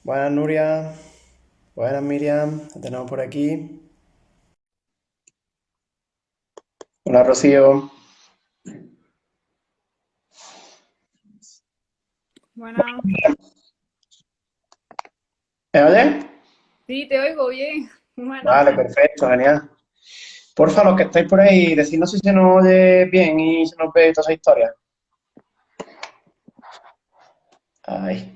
Buenas Nuria, buenas Miriam, la tenemos por aquí. Hola Rocío. Bueno, ¿Me oyes? sí, te oigo bien. Bueno, Vale, perfecto, genial. Porfa, los que estáis por ahí, decidnos si se nos oye bien y se nos ve toda esa historia. Ay.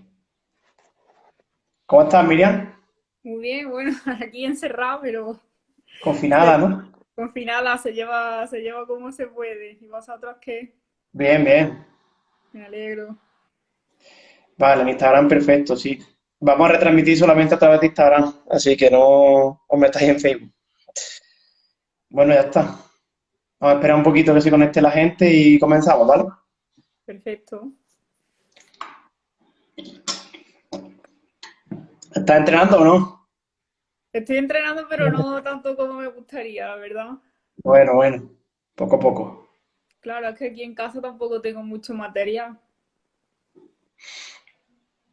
¿Cómo estás, Miriam? muy bien, bueno, aquí encerrado, pero Confinada, ¿no? confinada se lleva como se puede. ¿Y vosotros qué? Bien, bien. Me alegro. Vale, en Instagram perfecto, sí. Vamos a retransmitir solamente a través de Instagram, así que no os metáis en Facebook. Bueno, ya está. Vamos a esperar un poquito que se conecte la gente y comenzamos, ¿vale? Perfecto. ¿Estás entrenando o no? Estoy entrenando, pero no tanto como me gustaría, la verdad. Bueno, bueno, poco a poco. Claro, es que aquí en casa tampoco tengo mucho material.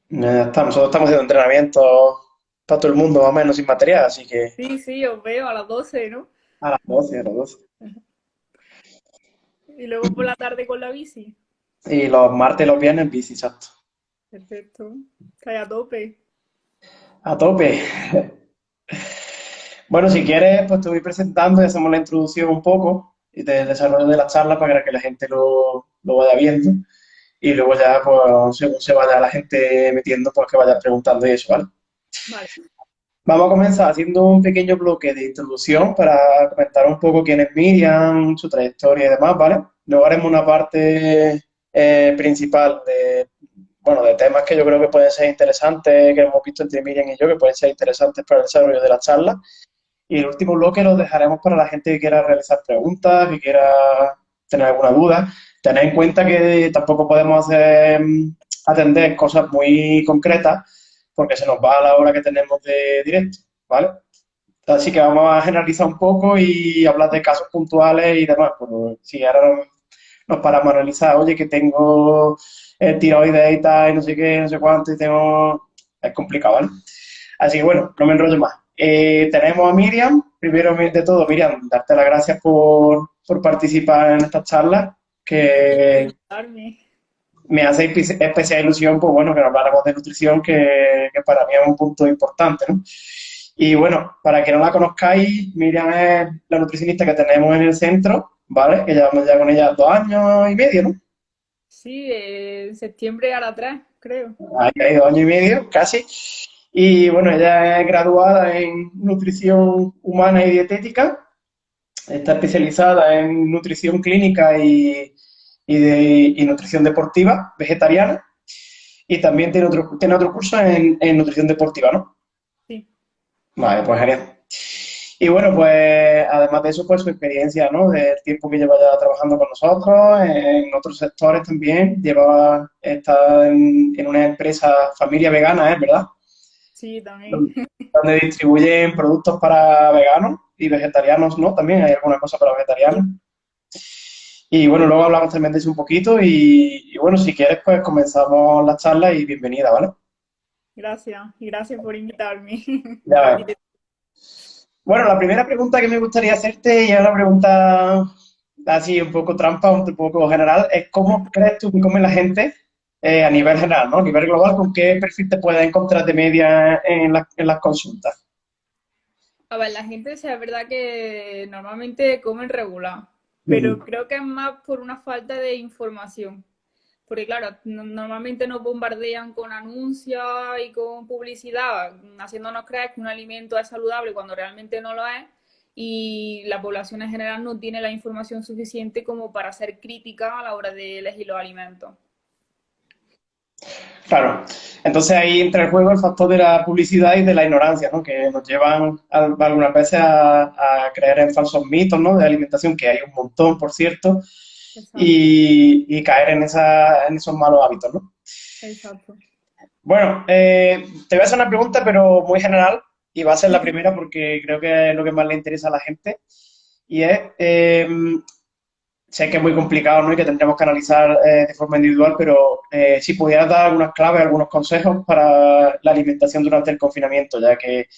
Nosotros estamos haciendo entrenamiento para todo el mundo, más o menos, sin material, así que Sí, sí, os veo a las 12, ¿no? a las 12, a las 12. Y luego por la tarde con la bici. Y los martes y los viernes bici, exacto. Perfecto. Está a tope. A tope. Bueno, si quieres, pues te voy presentando y hacemos la introducción un poco y del desarrollo de la charla para que la gente lo vaya viendo. Y luego ya, pues, según se vaya la gente metiendo, pues que vaya preguntando y eso, ¿vale? Vale, Vamos a comenzar haciendo un pequeño bloque de introducción para comentar un poco quién es Miriam, su trayectoria y demás, ¿vale? Luego haremos una parte principal de, bueno, de temas que yo creo que pueden ser interesantes, que hemos visto entre Miriam y yo, que pueden ser interesantes para el desarrollo de la charla. Y el último bloque lo dejaremos para la gente que quiera realizar preguntas, que quiera tener alguna duda. Tened en cuenta que tampoco podemos atender cosas muy concretas porque se nos va la hora que tenemos de directo, ¿vale? Así que vamos a generalizar un poco y hablar de casos puntuales y demás. Pues, si ahora nos paramos a analizar, oye, que tengo tiroides y tal, y no sé qué, no sé cuánto, y tengo... Es complicado, ¿vale? Así que bueno, no me enrollo más. Tenemos a Miriam. Primero de todo, Miriam, darte las gracias por participar en esta charla, por que invitarme. me hace especial ilusión, pues bueno, que nos habláramos de nutrición, que para mí es un punto importante, ¿no? Y bueno, para que no la conozcáis, Miriam es la nutricionista que tenemos en el centro, ¿vale? Que llevamos ya con ella 2 años y medio, ¿no? Sí, en septiembre a la 3, creo. Ahí hay 2 años y medio, casi. Y bueno, ella es graduada en nutrición humana y dietética. Está especializada en nutrición clínica y nutrición deportiva vegetariana. Y también tiene otro curso en nutrición deportiva, ¿no? Sí. Vale, pues genial. Y bueno, pues además de eso, pues su experiencia, ¿no? Del tiempo que lleva ya trabajando con nosotros, en otros sectores también. Está en una empresa familia vegana, ¿es verdad? Sí, también. Donde distribuyen productos para veganos y vegetarianos, ¿no? También hay alguna cosa para vegetarianos. Y bueno, luego hablamos también de eso un poquito y bueno, si quieres, pues comenzamos la charla y bienvenida, ¿vale? Gracias. Y gracias por invitarme Ya al ves. directo. Bueno, la primera pregunta que me gustaría hacerte, y es una pregunta así un poco trampa, un poco general, es ¿cómo crees tú que come la gente a nivel general, ¿no? A nivel global, ¿con qué perfil te puedes encontrar de media en las consultas? A ver, la gente, sí, es verdad que normalmente comen regular, pero Ujú. creo que es más por una falta de información. Porque claro, normalmente nos bombardean con anuncios y con publicidad, haciéndonos creer que un alimento es saludable cuando realmente no lo es. Y la población en general no tiene la información suficiente como para ser crítica a la hora de elegir los alimentos. Claro. Entonces ahí entra en juego el factor de la publicidad y de la ignorancia, ¿no? Que nos llevan algunas veces a creer en falsos mitos, ¿no? De alimentación, que hay un montón, por cierto, Exacto, y caer en esos malos hábitos, ¿no? exacto. Bueno, te voy a hacer una pregunta, pero muy general, y va a ser la primera porque creo que es lo que más le interesa a la gente, y es, sé que es muy complicado, ¿no? Y que tendremos que analizar de forma individual, pero si pudieras dar algunas claves, algunos consejos para la alimentación durante el confinamiento, ya que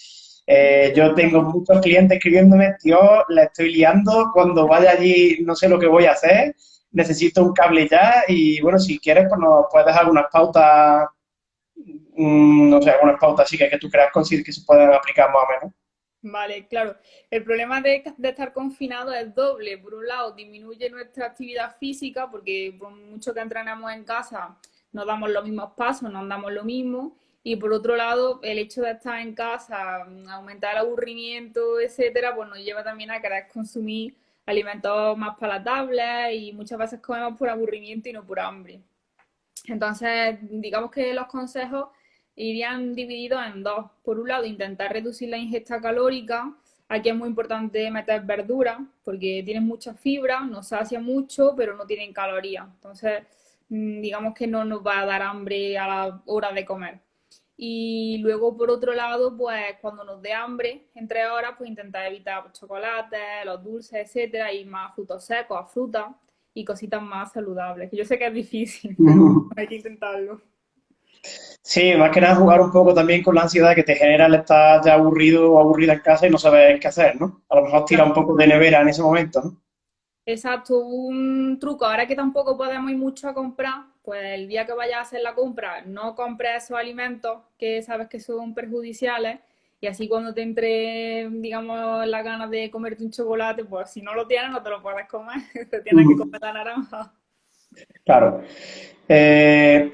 yo tengo muchos clientes escribiéndome, tío, la estoy liando, cuando vaya allí no sé lo que voy a hacer, necesito un cable ya y bueno, si quieres, pues nos puedes dejar algunas pautas, no sé, algunas pautas así que tú creas que se puedan aplicar más o menos. Vale, claro. El problema de estar confinado es doble. Por un lado, disminuye nuestra actividad física porque por mucho que entrenamos en casa, no damos los mismos pasos, no andamos lo mismo. Y por otro lado, el hecho de estar en casa, aumentar el aburrimiento, etcétera, pues nos lleva también a querer consumir alimentos más palatables y muchas veces comemos por aburrimiento y no por hambre. Entonces, digamos que los consejos irían divididos en dos. Por un lado, intentar reducir la ingesta calórica. Aquí es muy importante meter verduras porque tienen mucha fibra, nos sacia mucho, pero no tienen calorías. Entonces, digamos que no nos va a dar hambre a la hora de comer. Y luego, por otro lado, pues cuando nos dé hambre, entre horas, pues intentar evitar pues, chocolates, los dulces, etcétera, y más frutos secos, frutas y cositas más saludables. Yo sé que es difícil, pero hay que intentarlo. Sí, más que nada jugar un poco también con la ansiedad que te genera el estar ya aburrido o aburrida en casa y no saber qué hacer, ¿no? A lo mejor tira un Claro. poco de nevera en ese momento, ¿no? Exacto, un truco, ahora que tampoco podemos ir mucho a comprar, pues el día que vayas a hacer la compra, no compres esos alimentos que sabes que son perjudiciales y así cuando te entre, digamos, la ganas de comerte un chocolate, pues si no lo tienes no te lo puedes comer, te tienes que comer la naranja. Claro.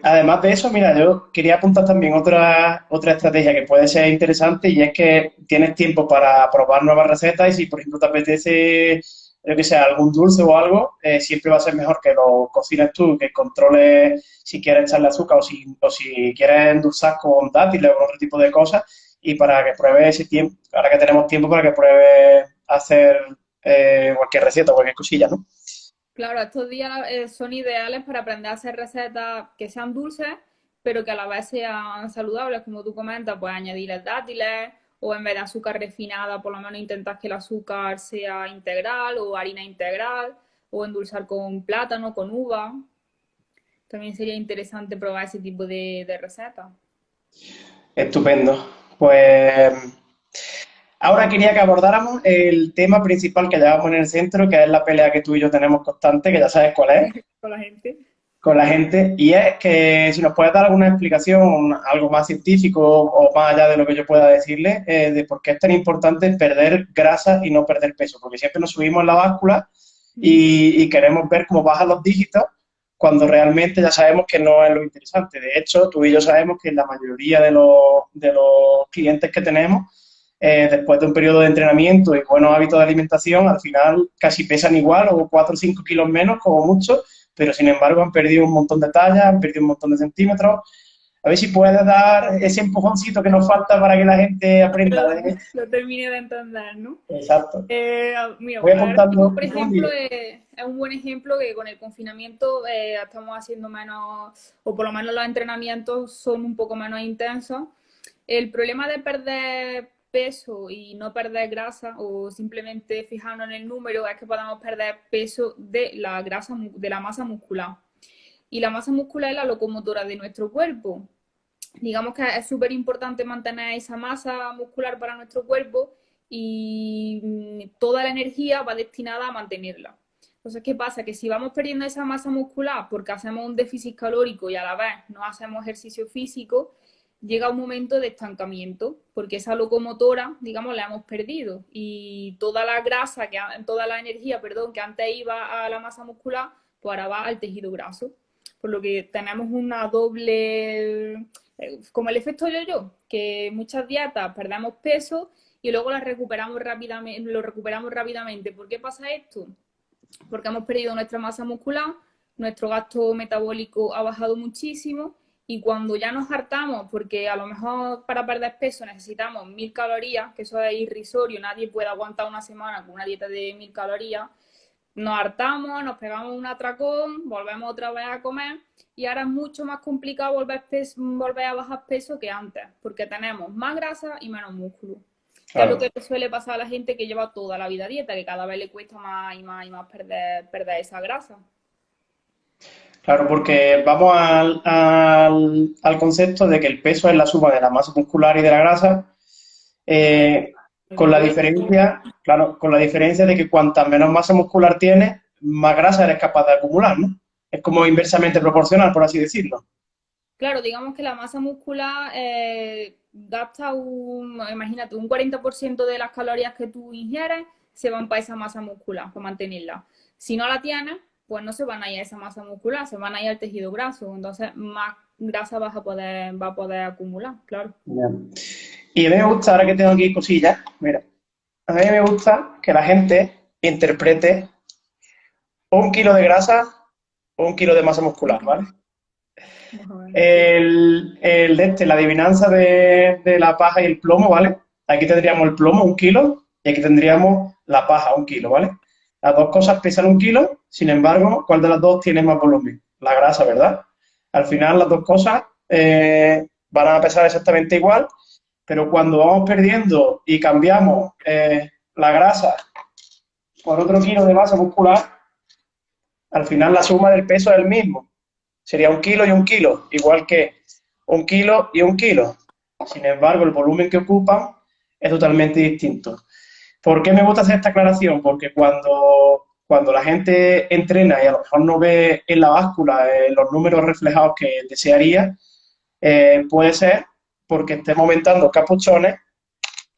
Además de eso, mira, yo quería apuntar también otra estrategia que puede ser interesante y es que tienes tiempo para probar nuevas recetas y si, por ejemplo, te apetece, yo que sé, algún dulce o algo, siempre va a ser mejor que lo cocines tú, que controles si quieres echarle azúcar o si quieres endulzar con dátiles o con otro tipo de cosas y para que pruebes ese tiempo, ahora que tenemos tiempo para que pruebes hacer cualquier receta o cualquier cosilla, ¿no? Claro, estos días son ideales para aprender a hacer recetas que sean dulces, pero que a la vez sean saludables, como tú comentas, pues añadirles dátiles o en vez de azúcar refinada, por lo menos intentar que el azúcar sea integral o harina integral o endulzar con plátano, con uva. También sería interesante probar ese tipo de recetas. Estupendo. Pues ahora quería que abordáramos el tema principal que llevamos en el centro, que es la pelea que tú y yo tenemos constante, que ya sabes cuál es, Con la gente. con la gente, y es que si nos puedes dar alguna explicación, algo más científico o más allá de lo que yo pueda decirle, de por qué es tan importante perder grasa y no perder peso, porque siempre nos subimos en la báscula y queremos ver cómo bajan los dígitos cuando realmente ya sabemos que no es lo interesante. De hecho, tú y yo sabemos que la mayoría de los clientes que tenemos después de un periodo de entrenamiento y buenos hábitos de alimentación, al final casi pesan igual o 4 o 5 kilos menos como mucho, pero sin embargo han perdido un montón de tallas, han perdido un montón de centímetros. A ver si puedes dar ese empujoncito que nos falta para que la gente aprenda Lo, de... lo terminé de entender, ¿no? Exacto. Mira, Voy ahora mismo, apuntando por un ejemplo, día. es un buen ejemplo que con el confinamiento estamos haciendo menos, o por lo menos los entrenamientos son un poco menos intensos. El problema de perder peso y no perder grasa o simplemente fijarnos en el número es que podemos perder peso de la grasa, de la masa muscular. Y la masa muscular es la locomotora de nuestro cuerpo. Digamos que es súper importante mantener esa masa muscular para nuestro cuerpo y toda la energía va destinada a mantenerla. Entonces, ¿qué pasa? Que si vamos perdiendo esa masa muscular porque hacemos un déficit calórico y a la vez no hacemos ejercicio físico, llega un momento de estancamiento, porque esa locomotora, digamos, la hemos perdido y toda la grasa, toda la energía, perdón, que antes iba a la masa muscular, pues ahora va al tejido graso. Por lo que tenemos una doble como el efecto yo-yo, que muchas dietas perdemos peso y luego las recuperamos rápidamente, lo recuperamos rápidamente. ¿Por qué pasa esto? Porque hemos perdido nuestra masa muscular, nuestro gasto metabólico ha bajado muchísimo y cuando ya nos hartamos, porque a lo mejor para perder peso necesitamos 1000 calorías, que eso es irrisorio, nadie puede aguantar una semana con una dieta de 1000 calorías, nos hartamos, nos pegamos un atracón, volvemos otra vez a comer y ahora es mucho más complicado volver a bajar peso que antes, porque tenemos más grasa y menos músculo. Que es lo Claro. que suele pasar a la gente que lleva toda la vida a dieta, que cada vez le cuesta más y más y más perder esa grasa. Claro, porque vamos al concepto de que el peso es la suma de la masa muscular y de la grasa, Exacto. eh, El con la compuesto. diferencia, claro, con la diferencia de que cuanta menos masa muscular tienes, más grasa eres capaz de acumular, ¿no? Es como inversamente proporcional, por así decirlo. Claro, digamos que la masa muscular gasta imagínate, un 40% de las calorías que tú ingieres se van para esa masa muscular, para mantenerla. Si no la tienes, pues no se van a ir a esa masa muscular, se van a ir al tejido graso. Entonces, más grasa va a poder acumular, claro. Ya. Y a mí me gusta, ahora que tengo aquí cosillas, mira, a mí me gusta que la gente interprete un kilo de grasa o un kilo de masa muscular, ¿vale? Vamos a ver, sí. La adivinanza de la paja y el plomo, ¿vale? Aquí tendríamos el plomo, 1 kilo, y aquí tendríamos la paja, 1 kilo, ¿vale? Las dos cosas pesan 1 kilo, sin embargo, ¿cuál de las dos tiene más volumen? La grasa, ¿verdad? Al final las dos cosas van a pesar exactamente igual, pero cuando vamos perdiendo y cambiamos la grasa por otro kilo de masa muscular, al final la suma del peso es el mismo. Sería 1 kilo y 1 kilo, igual que 1 kilo y 1 kilo. Sin embargo, el volumen que ocupan es totalmente distinto. ¿Por qué me gusta hacer esta aclaración? Porque cuando la gente entrena y a lo mejor no ve en la báscula los números reflejados que desearía, puede ser porque estemos aumentando capuchones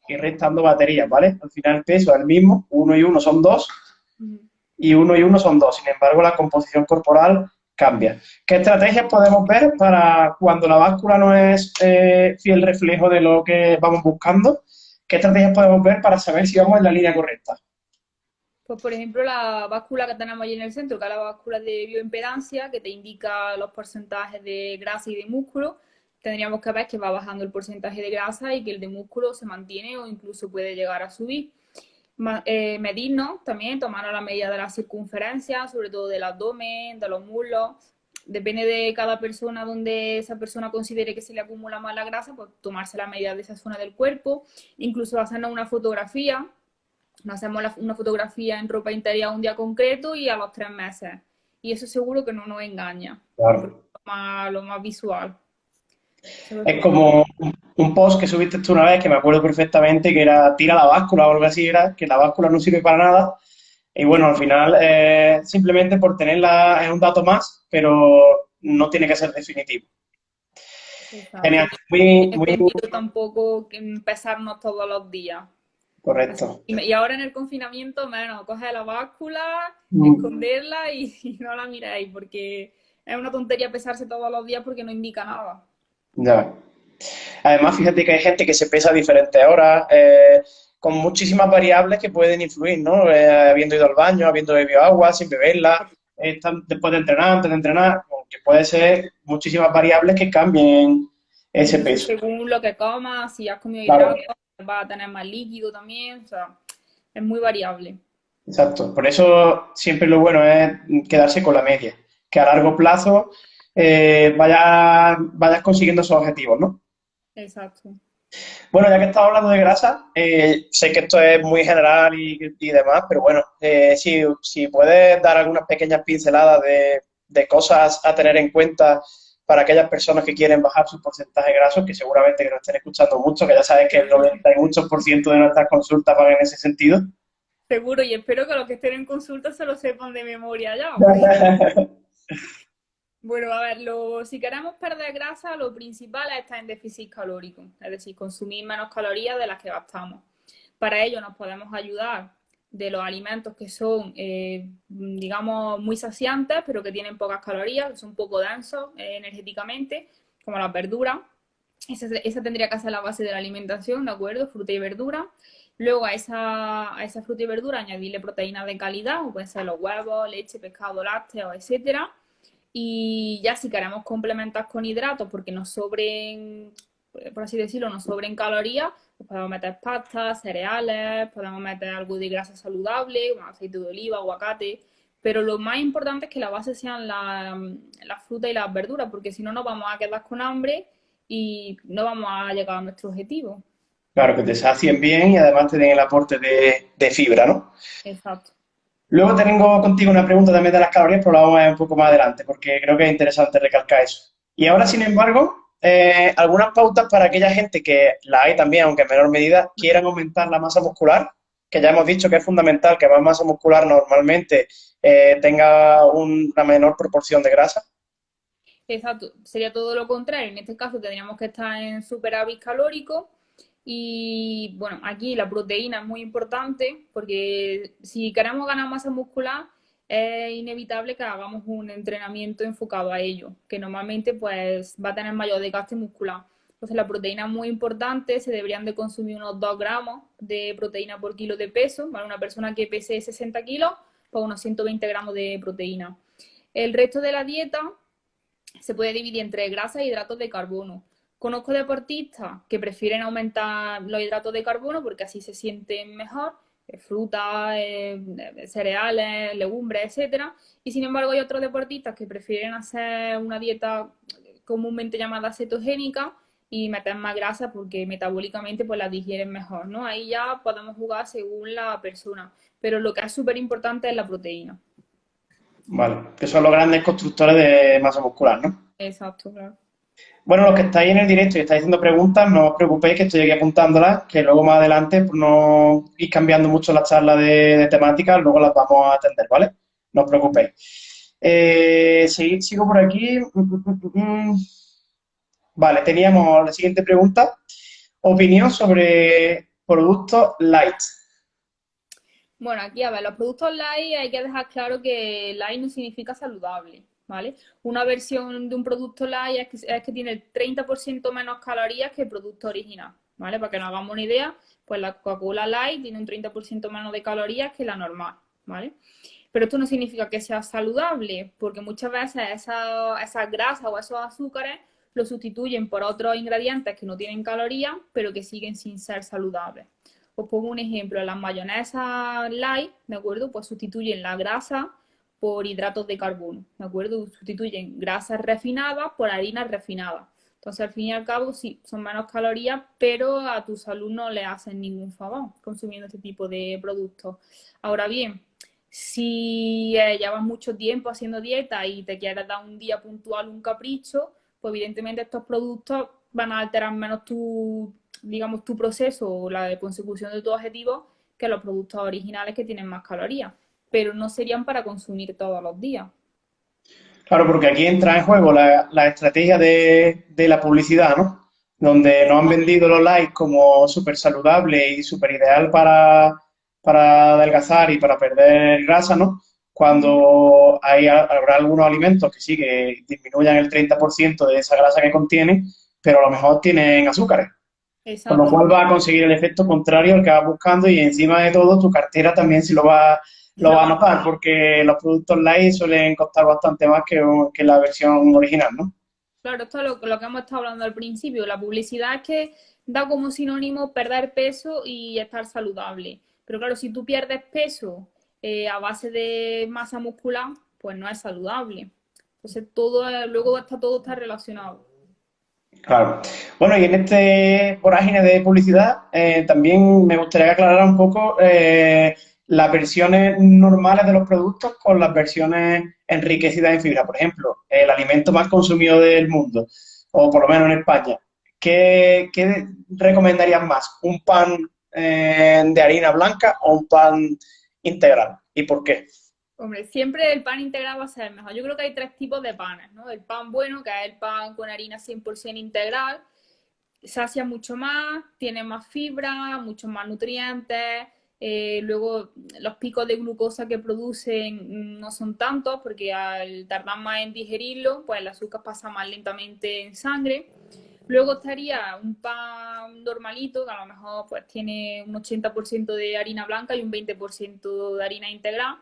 y restando baterías, ¿vale? Al final el peso es el mismo, uno y uno son dos, y uno y uno son dos. Sin embargo, la composición corporal cambia. ¿Qué estrategias podemos ver para cuando la báscula no es fiel reflejo de lo que vamos buscando? ¿Qué estrategias podemos ver para saber si vamos en la línea correcta? Pues, por ejemplo, la báscula que tenemos ahí en el centro, que es la báscula de bioimpedancia, que te indica los porcentajes de grasa y de músculo, tendríamos que ver que va bajando el porcentaje de grasa y que el de músculo se mantiene o incluso puede llegar a subir. Medirnos también, tomarnos la medida de la circunferencia, sobre todo del abdomen, de los muslos. Depende de cada persona donde esa persona considere que se le acumula más la grasa, pues tomarse la medida de esa zona del cuerpo, incluso hacernos una fotografía. Nos hacemos una fotografía en ropa interior un día concreto y a los 3 meses. Y eso seguro que no nos engaña, porque Claro. es lo más visual. Es como un post que subiste tú una vez que me acuerdo perfectamente que era tira la báscula o algo así, era que la báscula no sirve para nada. Y bueno, al final simplemente por tenerla es un dato más, pero no tiene que ser definitivo. Exacto. Genial, Y no muy, tiene muy sentido tampoco pesarnos todos los días. Así- correcto. y ahora en el confinamiento, menos, coge la báscula, Mm, esconderla y no la miráis, porque es una tontería pesarse todos los días porque no indica nada. ya. Además, fíjate que hay gente que se pesa a diferentes horas, con muchísimas variables que pueden influir, ¿no? Habiendo ido al baño, habiendo bebido agua, sin beberla, después de entrenar, antes de entrenar, que puede ser muchísimas variables que cambien ese Incluso peso. según lo que comas, si has comido Claro, hidratos, vas a tener más líquido también, o sea, es muy variable. exacto. Por eso siempre lo bueno es quedarse con la media, que a largo plazo vayas consiguiendo esos objetivos, ¿no? Exacto. Bueno, ya que estamos hablando de grasa, sé que esto es muy general y demás, pero bueno, si puedes dar algunas pequeñas pinceladas de cosas a tener en cuenta para aquellas personas que quieren bajar su porcentaje graso, que seguramente que nos estén escuchando mucho, que ya sabes que el 90 y muchos por ciento de nuestras consultas van en ese sentido. Seguro, y espero que los que estén en consulta se lo sepan de memoria ya. Porque... Bueno, a ver, si queremos perder grasa, lo principal es estar en déficit calórico, es decir, consumir menos calorías de las que gastamos. Para ello nos podemos ayudar de los alimentos que son, digamos, muy saciantes, pero que tienen pocas calorías, que son un poco densos energéticamente, como las verduras. Esa tendría que ser la base de la alimentación, ¿de acuerdo? Fruta y verdura. Luego a esa fruta y verdura añadirle proteínas de calidad, como pueden ser los huevos, leche, pescado, lácteos, etcétera. Y ya si queremos complementar con hidratos porque nos sobren, por así decirlo, nos sobren calorías, pues podemos meter pastas, cereales, podemos meter algo de grasa saludable, como aceite de oliva, aguacate. Pero lo más importante es que la base sean las frutas y las verduras, porque si no nos vamos a quedar con hambre y no vamos a llegar a nuestro objetivo. Claro, que te sacien bien y además te den el aporte de fibra, ¿no? Exacto. Luego tengo contigo una pregunta también de las calorías, pero la vamos a ver un poco más adelante, porque creo que es interesante recalcar eso. Y ahora, sin embargo, algunas pautas para aquella gente que la hay también, aunque en menor medida, quieran aumentar la masa muscular, que ya hemos dicho que es fundamental que más masa muscular normalmente tenga una menor proporción de grasa. Exacto, sería todo lo contrario. En este caso tendríamos que estar en superávit calórico y bueno, aquí la proteína es muy importante porque si queremos ganar masa muscular es inevitable que hagamos un entrenamiento enfocado a ello, que normalmente pues va a tener mayor desgaste muscular. Entonces la proteína es muy importante, se deberían de consumir unos 2 gramos de proteína por kilo de peso, ¿vale? Una persona que pese 60 kilos, pues unos 120 gramos de proteína. El resto de la dieta se puede dividir entre grasa e hidratos de carbono. Conozco deportistas que prefieren aumentar los hidratos de carbono porque así se sienten mejor, frutas, cereales, legumbres, etcétera. Y sin embargo hay otros deportistas que prefieren hacer una dieta comúnmente llamada cetogénica y meter más grasa porque metabólicamente pues la digieren mejor, ¿no? Ahí ya podemos jugar según la persona, pero lo que es súper importante es la proteína. Vale, que son los grandes constructores de masa muscular, ¿no? Exacto, claro. Bueno, los que estáis en el directo y estáis haciendo preguntas, no os preocupéis que estoy aquí apuntándolas, que luego más adelante, por no ir cambiando mucho la charla de temáticas, luego las vamos a atender, ¿vale? No os preocupéis. Sigo por aquí. Vale, teníamos la siguiente pregunta. Opinión sobre productos light. Bueno, aquí a ver, los productos light hay que dejar claro que light no significa saludable, ¿vale? Una versión de un producto light es que tiene el 30% menos calorías que el producto original, ¿vale? Para que nos hagamos una idea, pues la Coca-Cola light tiene un 30% menos de calorías que la normal, ¿vale? Pero esto no significa que sea saludable, porque muchas veces esas grasas o esos azúcares lo sustituyen por otros ingredientes que no tienen calorías, pero que siguen sin ser saludables. Os pongo un ejemplo, las mayonesas light, ¿de acuerdo? Pues sustituyen la grasa por hidratos de carbono, ¿de acuerdo? Sustituyen grasas refinadas por harinas refinadas. Entonces, al fin y al cabo, sí, son menos calorías, pero a tu salud no le hacen ningún favor consumiendo este tipo de productos. Ahora bien, si llevas mucho tiempo haciendo dieta y te quieres dar un día puntual un capricho, pues evidentemente estos productos van a alterar menos digamos, tu proceso o la consecución de tu objetivo que los productos originales que tienen más calorías, pero no serían para consumir todos los días. Claro, porque aquí entra en juego la estrategia de la publicidad, ¿no? Donde nos han vendido los likes como súper saludable y súper ideal para adelgazar y para perder grasa, ¿no? Cuando habrá algunos alimentos que sí, que disminuyan el 30% de esa grasa que contienen, pero a lo mejor tienen azúcares. Con lo Exacto. cual va a conseguir el efecto contrario al que vas buscando y encima de todo tu cartera también se lo va a notar porque los productos light suelen costar bastante más que la versión original, ¿no? Claro, esto es lo que hemos estado hablando al principio. La publicidad es que da como sinónimo perder peso y estar saludable. Pero claro, si tú pierdes peso a base de masa muscular, pues no es saludable. Entonces luego todo está relacionado. Claro. Bueno, y en este vorágine de publicidad también me gustaría aclarar un poco las versiones normales de los productos con las versiones enriquecidas en fibra. Por ejemplo, el alimento más consumido del mundo, o por lo menos en España. ¿Qué recomendarías más? ¿Un pan de harina blanca o un pan integral? ¿Y por qué? Hombre, siempre el pan integral va a ser el mejor. Yo creo que hay tres tipos de panes, ¿no? El pan bueno, que es el pan con harina 100% integral, sacia mucho más, tiene más fibra, muchos más nutrientes. Luego, los picos de glucosa que producen no son tantos porque al tardar más en digerirlo, pues el azúcar pasa más lentamente en sangre. Luego estaría un pan normalito, que a lo mejor pues tiene un 80% de harina blanca y un 20% de harina integral,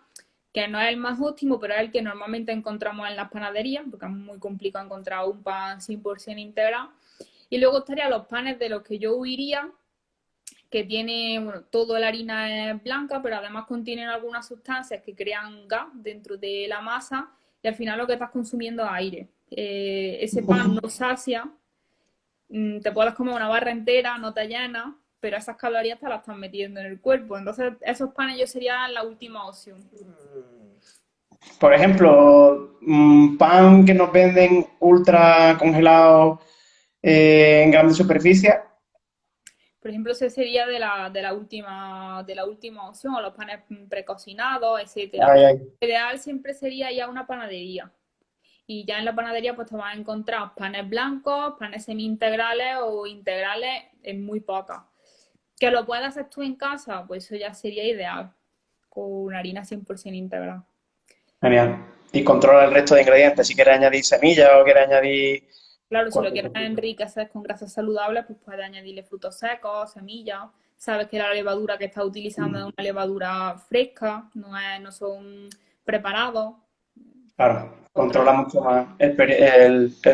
que no es el más óptimo, pero es el que normalmente encontramos en las panaderías, porque es muy complicado encontrar un pan 100% integral. Y luego estarían los panes de los que yo huiría, que tiene, bueno, toda la harina es blanca, pero además contienen algunas sustancias que crean gas dentro de la masa y al final lo que estás consumiendo es aire. Ese pan no sacia, te puedes comer una barra entera, no te llena, pero esas calorías te las están metiendo en el cuerpo. Entonces, esos panes yo sería la última opción. Por ejemplo, pan que nos venden ultra congelado en grandes superficies. Por ejemplo, ese sería de la última opción, o los panes precocinados, etcétera. Ay, ay. Lo ideal siempre sería ir a una panadería. Y ya en la panadería pues te vas a encontrar panes blancos, panes semi-integrales o integrales en muy pocas. Que lo puedas hacer tú en casa, pues eso ya sería ideal, con harina 100% integral. Genial. Y controla el resto de ingredientes. Si quieres añadir semillas o quieres añadir Claro, si lo cualquier quieres cosa. enriquecer con grasas saludables, pues puedes añadirle frutos secos, semillas. Sabes que la levadura que estás utilizando es una levadura fresca, no son preparados. Claro, controla Controlar. mucho más el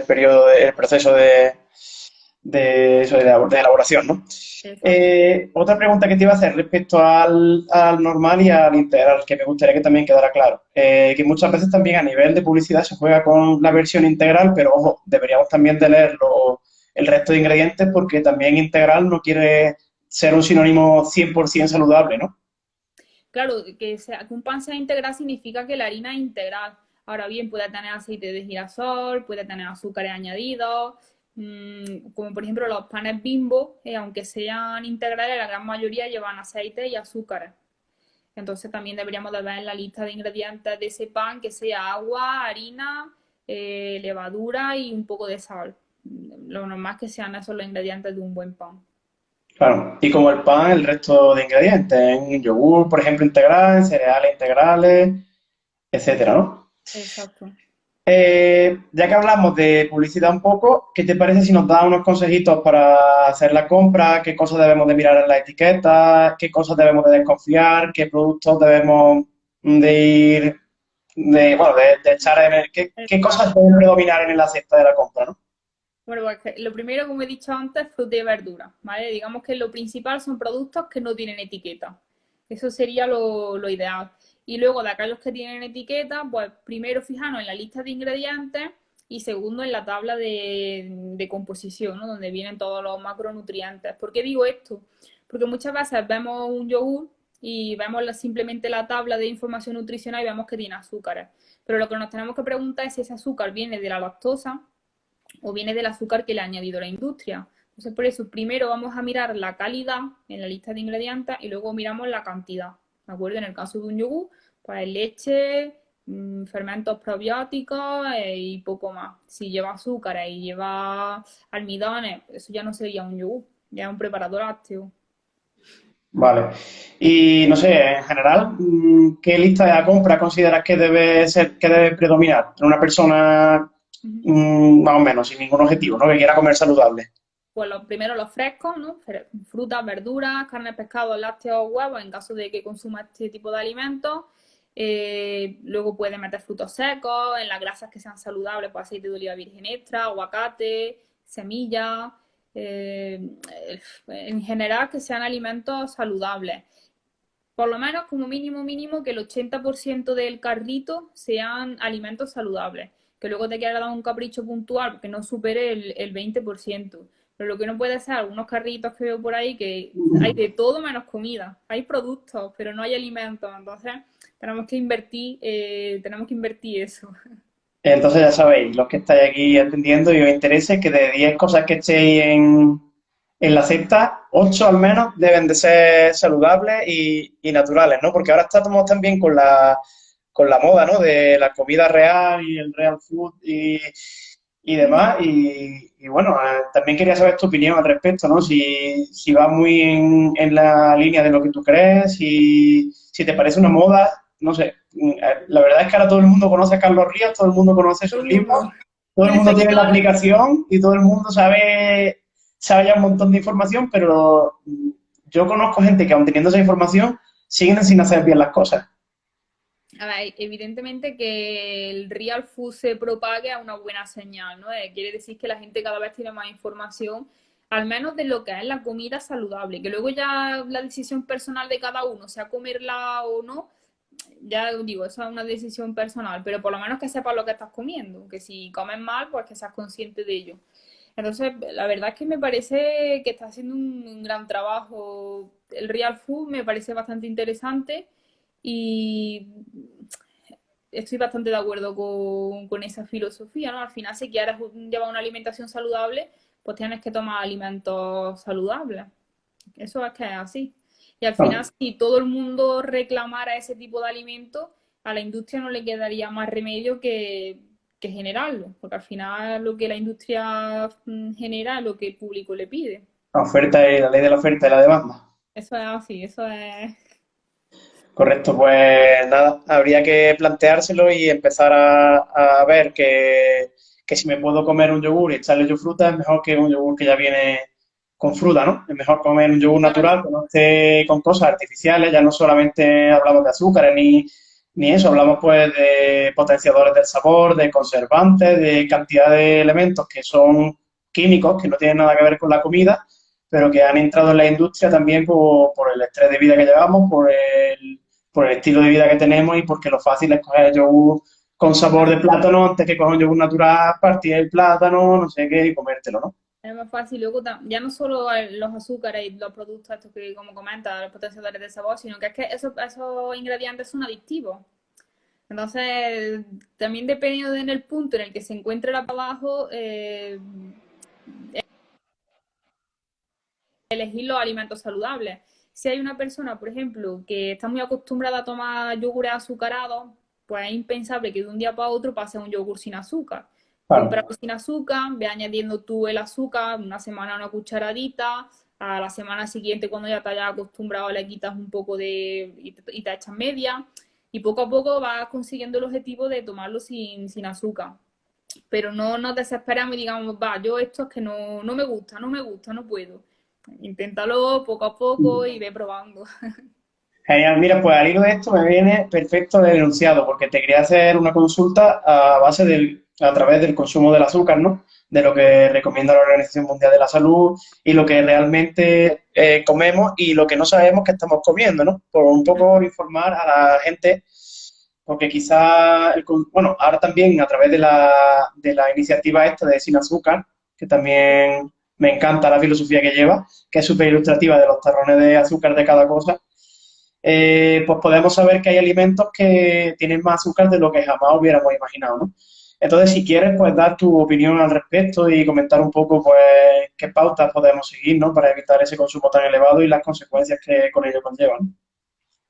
periodo, el proceso de elaboración, ¿no? Exacto. Otra pregunta que te iba a hacer respecto al normal y al integral, que me gustaría que también quedara claro. Que muchas veces también a nivel de publicidad se juega con la versión integral, pero ojo, deberíamos también de leer el resto de ingredientes porque también integral no quiere ser un sinónimo 100% saludable, ¿no? Claro, que un pan sea integral significa que la harina es integral. Ahora bien, puede tener aceite de girasol, puede tener azúcares añadidos, como por ejemplo los panes Bimbo, aunque sean integrales, la gran mayoría llevan aceite y azúcares. Entonces también deberíamos de ver en la lista de ingredientes de ese pan que sea agua, harina, levadura y un poco de sal. Lo normal es que sean esos los ingredientes de un buen pan. Claro, y como el pan, el resto de ingredientes, en yogur, por ejemplo, integral, en cereales integrales, etcétera, ¿no? Exacto. Ya que hablamos de publicidad un poco, ¿qué te parece si nos das unos consejitos para hacer la compra? ¿Qué cosas debemos de mirar en la etiqueta? ¿Qué cosas debemos de desconfiar? ¿Qué productos debemos de ir, bueno, de echar en qué cosas deben predominar en la cesta de la compra, ¿no? Bueno, pues lo primero, como he dicho antes, fruta y verdura, ¿vale? Digamos que lo principal son productos que no tienen etiqueta. Eso sería lo ideal. Y luego de aquellos que tienen etiqueta, pues primero fijarnos en la lista de ingredientes y segundo en la tabla de composición, ¿no? Donde vienen todos los macronutrientes. ¿Por qué digo esto? Porque muchas veces vemos un yogur y vemos simplemente la tabla de información nutricional y vemos que tiene azúcares. Pero lo que nos tenemos que preguntar es si ese azúcar viene de la lactosa o viene del azúcar que le ha añadido la industria. Entonces, por eso, primero vamos a mirar la calidad en la lista de ingredientes y luego miramos la cantidad. ¿De acuerdo? En el caso de un yogur, pues leche, fermentos probióticos y poco más. Si lleva azúcar y lleva almidones, eso ya no sería un yogur, ya es un preparador lácteo. Vale. Y no sé, en general, ¿qué lista de la compra consideras que debe ser, que debe predominar en una persona Uh-huh. más o menos, sin ningún objetivo, ¿no? Que quiera comer saludable? Pues primero los frescos, ¿no? Frutas, verduras, carne, pescado, lácteos, huevos, en caso de que consuma este tipo de alimentos. Luego puede meter frutos secos, en las grasas que sean saludables, pues aceite de oliva virgen extra, aguacate, semillas. eh, en general que sean alimentos saludables. Por lo menos como mínimo que el 80% del carrito sean alimentos saludables. Que luego te quiera dar un capricho puntual que no supere el 20%. Pero lo que no puede ser, algunos carritos que veo por ahí, que hay de todo menos comida. Hay productos, pero no hay alimentos. Entonces tenemos que invertir eso. Entonces ya sabéis, los que estáis aquí atendiendo y os interese, que de 10 cosas que estéis en la cesta, 8 al menos deben de ser saludables y naturales, ¿no? Porque ahora estamos también con la moda, ¿no? De la comida real y el real food y demás. Y bueno, también quería saber tu opinión al respecto, ¿no? Si va muy en la línea de lo que tú crees, si te parece una moda, no sé. La verdad es que ahora todo el mundo conoce a Carlos Ríos, todo el mundo conoce Todo sus el libros, mundo. todo el Tiene mundo tiene la seguidores. aplicación y todo el mundo sabe ya un montón de información, pero yo conozco gente que aun teniendo esa información siguen sin hacer bien las cosas. A ver, evidentemente que el real food se propague a una buena señal, ¿no? Quiere decir que la gente cada vez tiene más información, al menos de lo que es la comida saludable, que luego ya la decisión personal de cada uno, sea comerla o no, ya digo, eso es una decisión personal, pero por lo menos que sepas lo que estás comiendo, que si comes mal, pues que seas consciente de ello. Entonces, la verdad es que me parece que está haciendo un gran trabajo. El Real Food me parece bastante interesante y estoy bastante de acuerdo con esa filosofía, ¿no? Al final, si quieres llevar una alimentación saludable, pues tienes que tomar alimentos saludables. Eso es que es así. Y al final, Bueno, si todo el mundo reclamara ese tipo de alimentos, a la industria no le quedaría más remedio que generarlo, porque al final lo que la industria genera es lo que el público le pide. la oferta y la ley de la oferta y la demanda. Eso es así, eso es... Correcto, pues nada, habría que planteárselo y empezar a ver que si me puedo comer un yogur y echarle yo fruta es mejor que un yogur que ya viene con fruta, ¿no? Es mejor comer un yogur Claro, natural que no esté con cosas artificiales, ya no solamente hablamos de azúcares ni eso, hablamos pues de potenciadores del sabor, de conservantes, de cantidad de elementos que son químicos, que no tienen nada que ver con la comida, pero que han entrado en la industria también por el estrés de vida que llevamos, por el estilo de vida que tenemos y porque lo fácil es coger el yogur con sabor de claro. plátano antes que coger un yogur natural, partir el plátano, no sé qué, y comértelo, ¿no? Es más fácil. Luego, ya no solo los azúcares y los productos estos que, como comenta, los potenciadores de sabor, sino que es que esos ingredientes son adictivos. Entonces, también dependiendo en el punto en el que se encuentre el trabajo, elegir los alimentos saludables. Si hay una persona, por ejemplo, que está muy acostumbrada a tomar yogures azucarados, pues es impensable que de un día para otro pase a un yogur sin azúcar. Claro. Comprarlo sin azúcar, ve añadiendo tú el azúcar, una semana una cucharadita, a la semana siguiente cuando ya te hayas acostumbrado le quitas un poco y te echas media, y poco a poco vas consiguiendo el objetivo de tomarlo sin azúcar. Pero no nos desesperamos y digamos, va, yo esto es que no me gusta, no me gusta, no puedo. Inténtalo poco a poco y ve probando. Genial, mira, pues al hilo de esto me viene perfecto el enunciado, porque te quería hacer una consulta a través del consumo del azúcar, ¿no? De lo que recomienda la Organización Mundial de la Salud y lo que realmente comemos y lo que no sabemos que estamos comiendo, ¿no? Por un poco informar a la gente, porque quizá, bueno, ahora también a través de la iniciativa esta de Sin Azúcar, que también me encanta la filosofía que lleva, que es súper ilustrativa de los terrones de azúcar de cada cosa, pues podemos saber que hay alimentos que tienen más azúcar de lo que jamás hubiéramos imaginado, ¿no? Entonces, si quieres, pues dar tu opinión al respecto y comentar un poco, pues, qué pautas podemos seguir, ¿no? Para evitar ese consumo tan elevado y las consecuencias que con ello conllevan.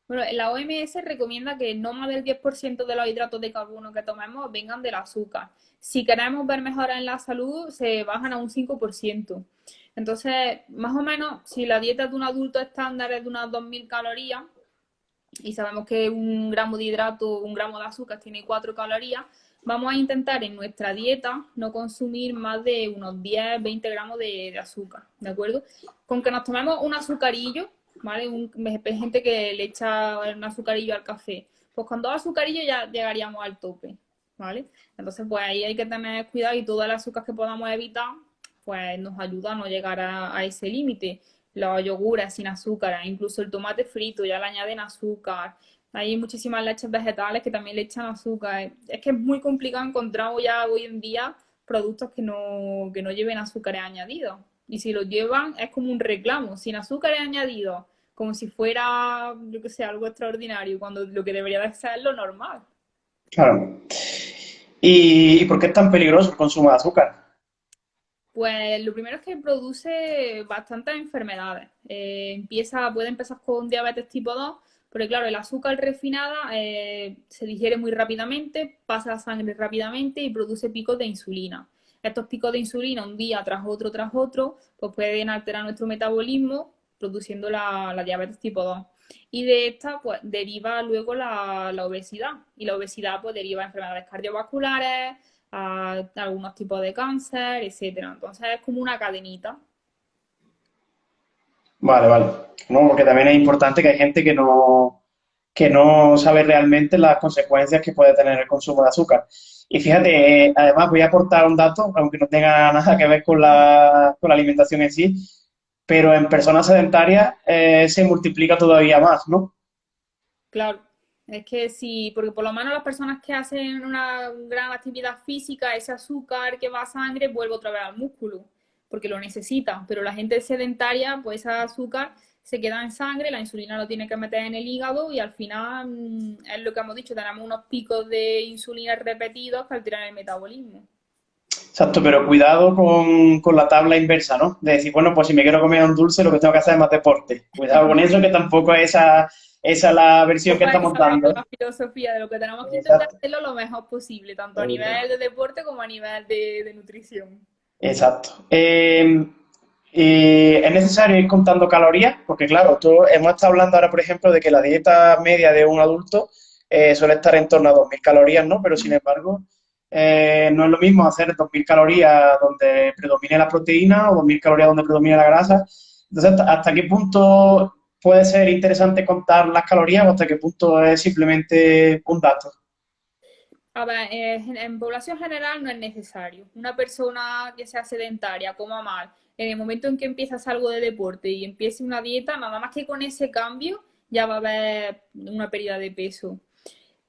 Bueno, la OMS recomienda que no más del 10% de los hidratos de carbono que tomemos vengan del azúcar. Si queremos ver mejoras en la salud, se bajan a un 5%. Entonces, más o menos, si la dieta de un adulto estándar es de unas 2.000 calorías, y sabemos que un gramo de hidrato, un gramo de azúcar tiene 4 calorías, vamos a intentar en nuestra dieta no consumir más de unos 10, 20 gramos de azúcar, ¿de acuerdo? Con que nos tomemos un azucarillo, ¿vale? Hay gente que le echa un azucarillo al café. Pues con 2 azucarillos ya llegaríamos al tope, ¿vale? Entonces, pues ahí hay que tener cuidado y todo el azúcar que podamos evitar, pues nos ayuda a no llegar a ese límite. Los yogures sin azúcar, incluso el tomate frito ya le añaden azúcar. Hay muchísimas leches vegetales que también le echan azúcar. Es que es muy complicado encontrar ya hoy en día productos que no lleven azúcares añadidos. Y si los llevan, es como un reclamo, sin azúcares añadidos, como si fuera, yo que sé, algo extraordinario, cuando lo que debería de ser lo normal. Claro. ¿Y por qué es tan peligroso el consumo de azúcar? Pues lo primero es que produce bastantes enfermedades. Puede empezar con diabetes tipo 2, porque claro, el azúcar refinada se digiere muy rápidamente, pasa a la sangre rápidamente y produce picos de insulina. Estos picos de insulina un día tras otro, pues pueden alterar nuestro metabolismo, produciendo la diabetes tipo 2. Y de esta, pues, deriva luego la obesidad. Y la obesidad, pues, deriva enfermedades cardiovasculares, a algunos tipos de cáncer, etcétera. Entonces es como una cadenita. Vale, vale. No, porque también es importante que hay gente que no sabe realmente las consecuencias que puede tener el consumo de azúcar. Y fíjate, además voy a aportar un dato, aunque no tenga nada que ver con la alimentación en sí, pero en personas sedentarias se multiplica todavía más, ¿no? Claro. Es que sí, porque por lo menos las personas que hacen una gran actividad física, ese azúcar que va a sangre vuelve otra vez al músculo, porque lo necesita. Pero la gente sedentaria, pues ese azúcar se queda en sangre, la insulina lo tiene que meter en el hígado y al final es lo que hemos dicho, tenemos unos picos de insulina repetidos que alteran el metabolismo. Exacto, pero cuidado con la tabla inversa, ¿no? De decir, bueno, pues si me quiero comer un dulce, lo que tengo que hacer es más deporte. Cuidado con eso, que tampoco es esa la versión que Tampoco estamos esa dando. la filosofía de lo que tenemos que intentar Exacto. hacerlo lo mejor posible, tanto a nivel de deporte como a nivel de nutrición. Exacto. Es necesario ir contando calorías, porque claro, hemos estado hablando ahora, por ejemplo, de que la dieta media de un adulto suele estar en torno a 2.000 calorías, ¿no? Pero sin embargo, no es lo mismo hacer 2.000 calorías donde predomine la proteína o 2.000 calorías donde predomine la grasa. Entonces, ¿hasta qué punto puede ser interesante contar las calorías o hasta qué punto es simplemente un dato? A ver, en población general no es necesario. Una persona que sea sedentaria, coma mal, en el momento en que empiezas algo de deporte y empiece una dieta, nada más que con ese cambio ya va a haber una pérdida de peso.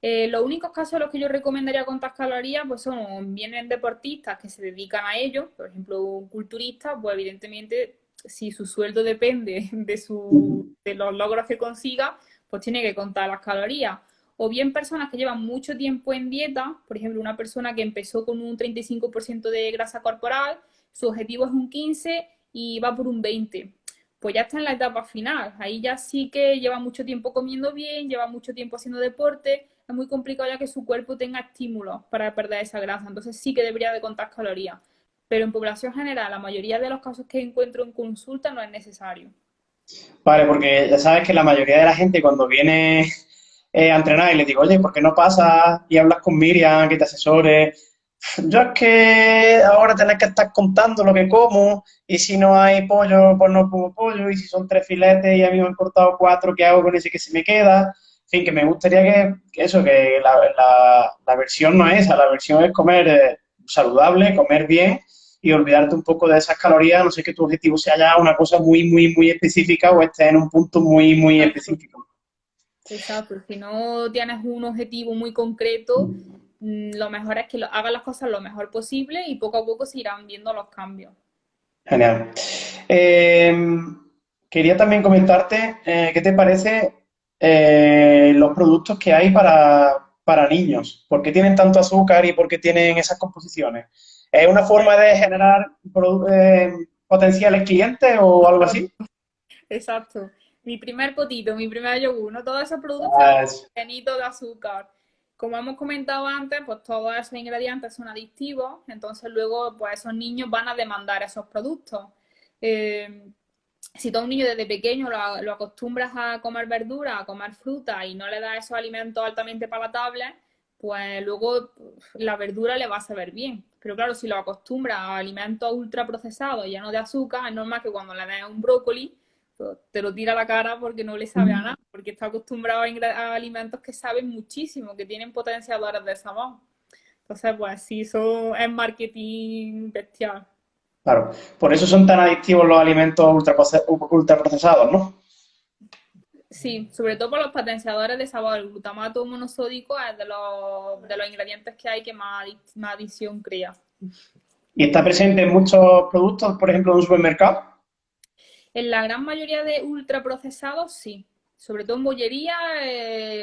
Los únicos casos en los que yo recomendaría contar calorías pues son vienen deportistas que se dedican a ello, por ejemplo, un culturista, pues evidentemente si su sueldo depende de los logros que consiga, pues tiene que contar las calorías. O bien personas que llevan mucho tiempo en dieta, por ejemplo, una persona que empezó con un 35% de grasa corporal, su objetivo es un 15 y va por un 20. Pues ya está en la etapa final. Ahí ya sí que lleva mucho tiempo comiendo bien, lleva mucho tiempo haciendo deporte, es muy complicado ya que su cuerpo tenga estímulos para perder esa grasa. Entonces sí que debería de contar calorías. Pero en población general, la mayoría de los casos que encuentro en consulta no es necesario. Vale, porque ya sabes que la mayoría de la gente cuando viene a entrenar y le digo, oye, ¿por qué no pasas y hablas con Miriam, que te asesore? Yo es que ahora tenés que estar contando lo que como y si no hay pollo, pues no como pollo y si son 3 filetes y a mí me han cortado 4, ¿qué hago con ese que se me queda? En fin, que me gustaría que eso, que la versión no es esa, la versión es comer saludable, comer bien y olvidarte un poco de esas calorías, no sé que tu objetivo sea ya una cosa muy, muy, muy específica o estés en un punto muy, muy Exacto. específico. Exacto. Si no tienes un objetivo muy concreto, lo mejor es que hagas las cosas lo mejor posible y poco a poco se irán viendo los cambios. Genial. Eh, Quería también comentarte qué te parece los productos que hay para niños. ¿Por qué tienen tanto azúcar y por qué tienen esas composiciones? ¿Es una forma de generar potenciales clientes o algo así? Exacto. Mi primer potito, mi primer yogur, ¿no? Todos esos productos están Ah, llenitos de azúcar. Como hemos comentado antes, pues todos esos ingredientes son adictivos, entonces luego pues esos niños van a demandar esos productos. Eh, si tú a un niño desde pequeño lo acostumbras a comer verdura, a comer fruta y no le das esos alimentos altamente palatables, pues luego la verdura le va a saber bien. Pero claro, si lo acostumbras a alimentos ultraprocesados, llenos de azúcar, es normal que cuando le des un brócoli, pues, te lo tira a la cara porque no le sabe a nada, porque está acostumbrado a alimentos que saben muchísimo, que tienen potenciadores de sabor. Entonces, pues sí, eso es marketing bestial. claro. Por eso son tan adictivos los alimentos ultraprocesados, ¿no? Sí, sobre todo por los potenciadores de sabor. El glutamato monosódico es de los ingredientes que hay que más adicción crea. Y está presente en muchos productos, por ejemplo, de un supermercado. En la gran mayoría de ultraprocesados, sí. Sobre todo en bollería,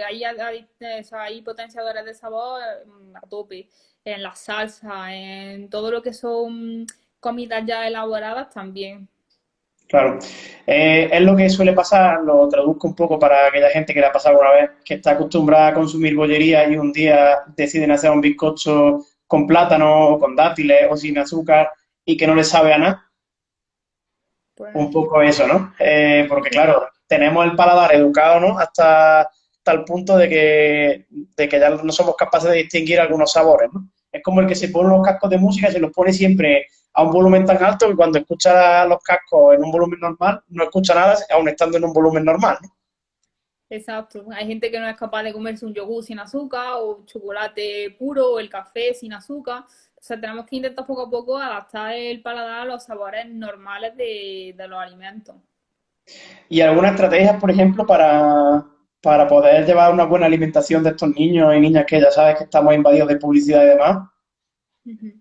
hay potenciadores de sabor a tope. En la salsa, en todo lo que son comidas ya elaboradas también. Claro. Es lo que suele pasar, lo traduzco un poco para aquella gente que le ha pasado alguna vez, que está acostumbrada a consumir bollería y un día deciden hacer un bizcocho con plátano o con dátiles o sin azúcar y que no le sabe a nada. Un Pues poco eso, ¿no? Porque sí, claro, tenemos el paladar educado, ¿no? Hasta el punto de que ya no somos capaces de distinguir algunos sabores, ¿no? Es como el que se pone los cascos de música y se los pone siempre a un volumen tan alto que cuando escucha los cascos en un volumen normal, no escucha nada, aun estando en un volumen normal, ¿no? exacto. Hay gente que no es capaz de comerse un yogur sin azúcar o chocolate puro o el café sin azúcar. O sea, tenemos que intentar poco a poco adaptar el paladar a los sabores normales de los alimentos. Y algunas estrategias, por ejemplo, para para poder llevar una buena alimentación de estos niños y niñas que ya sabes que estamos invadidos de publicidad y demás. Ujú.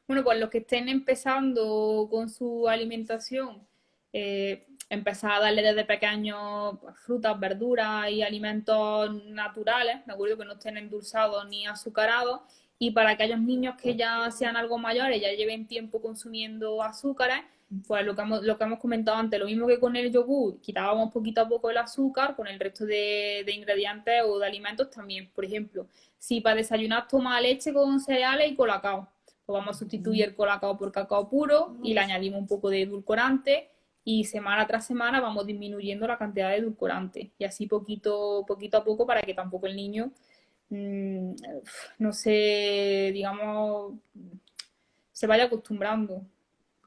Bueno, pues los que estén empezando con su alimentación, empezar a darle desde pequeños pues, frutas, verduras y alimentos naturales, me acuerdo que no estén endulzados ni azucarados, y para aquellos niños que ya sean algo mayores, ya lleven tiempo consumiendo azúcares, pues lo que hemos comentado antes, lo mismo que con el yogur, quitábamos poquito a poco el azúcar, con el resto de ingredientes o de alimentos también. Por ejemplo, si para desayunar toma leche con cereales y colacao, pues vamos a sustituir el colacao por cacao puro y le añadimos un poco de edulcorante y semana tras semana vamos disminuyendo la cantidad de edulcorante y así poquito a poco para que tampoco el niño mmm, no se, digamos, se vaya acostumbrando,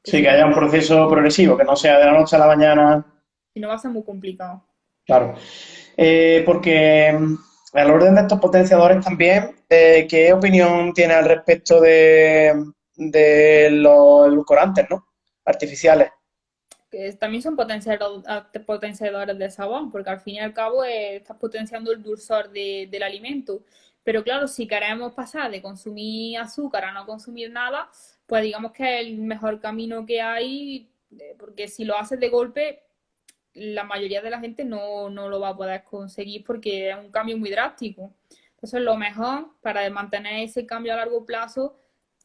que Sí, si que no, haya un proceso progresivo, que no sea de la noche a la mañana. si no va a ser muy complicado. Claro. Porque al orden de estos potenciadores también, ¿qué opinión tiene al respecto de los edulcorantes, ¿no? Artificiales. Que también son potenciadores de sabor, porque al fin y al cabo estás potenciando el dulzor del alimento. Pero claro, si queremos pasar de consumir azúcar a no consumir nada, pues digamos que es el mejor camino que hay, porque si lo haces de golpe, la mayoría de la gente no lo va a poder conseguir porque es un cambio muy drástico. Entonces, lo mejor para mantener ese cambio a largo plazo,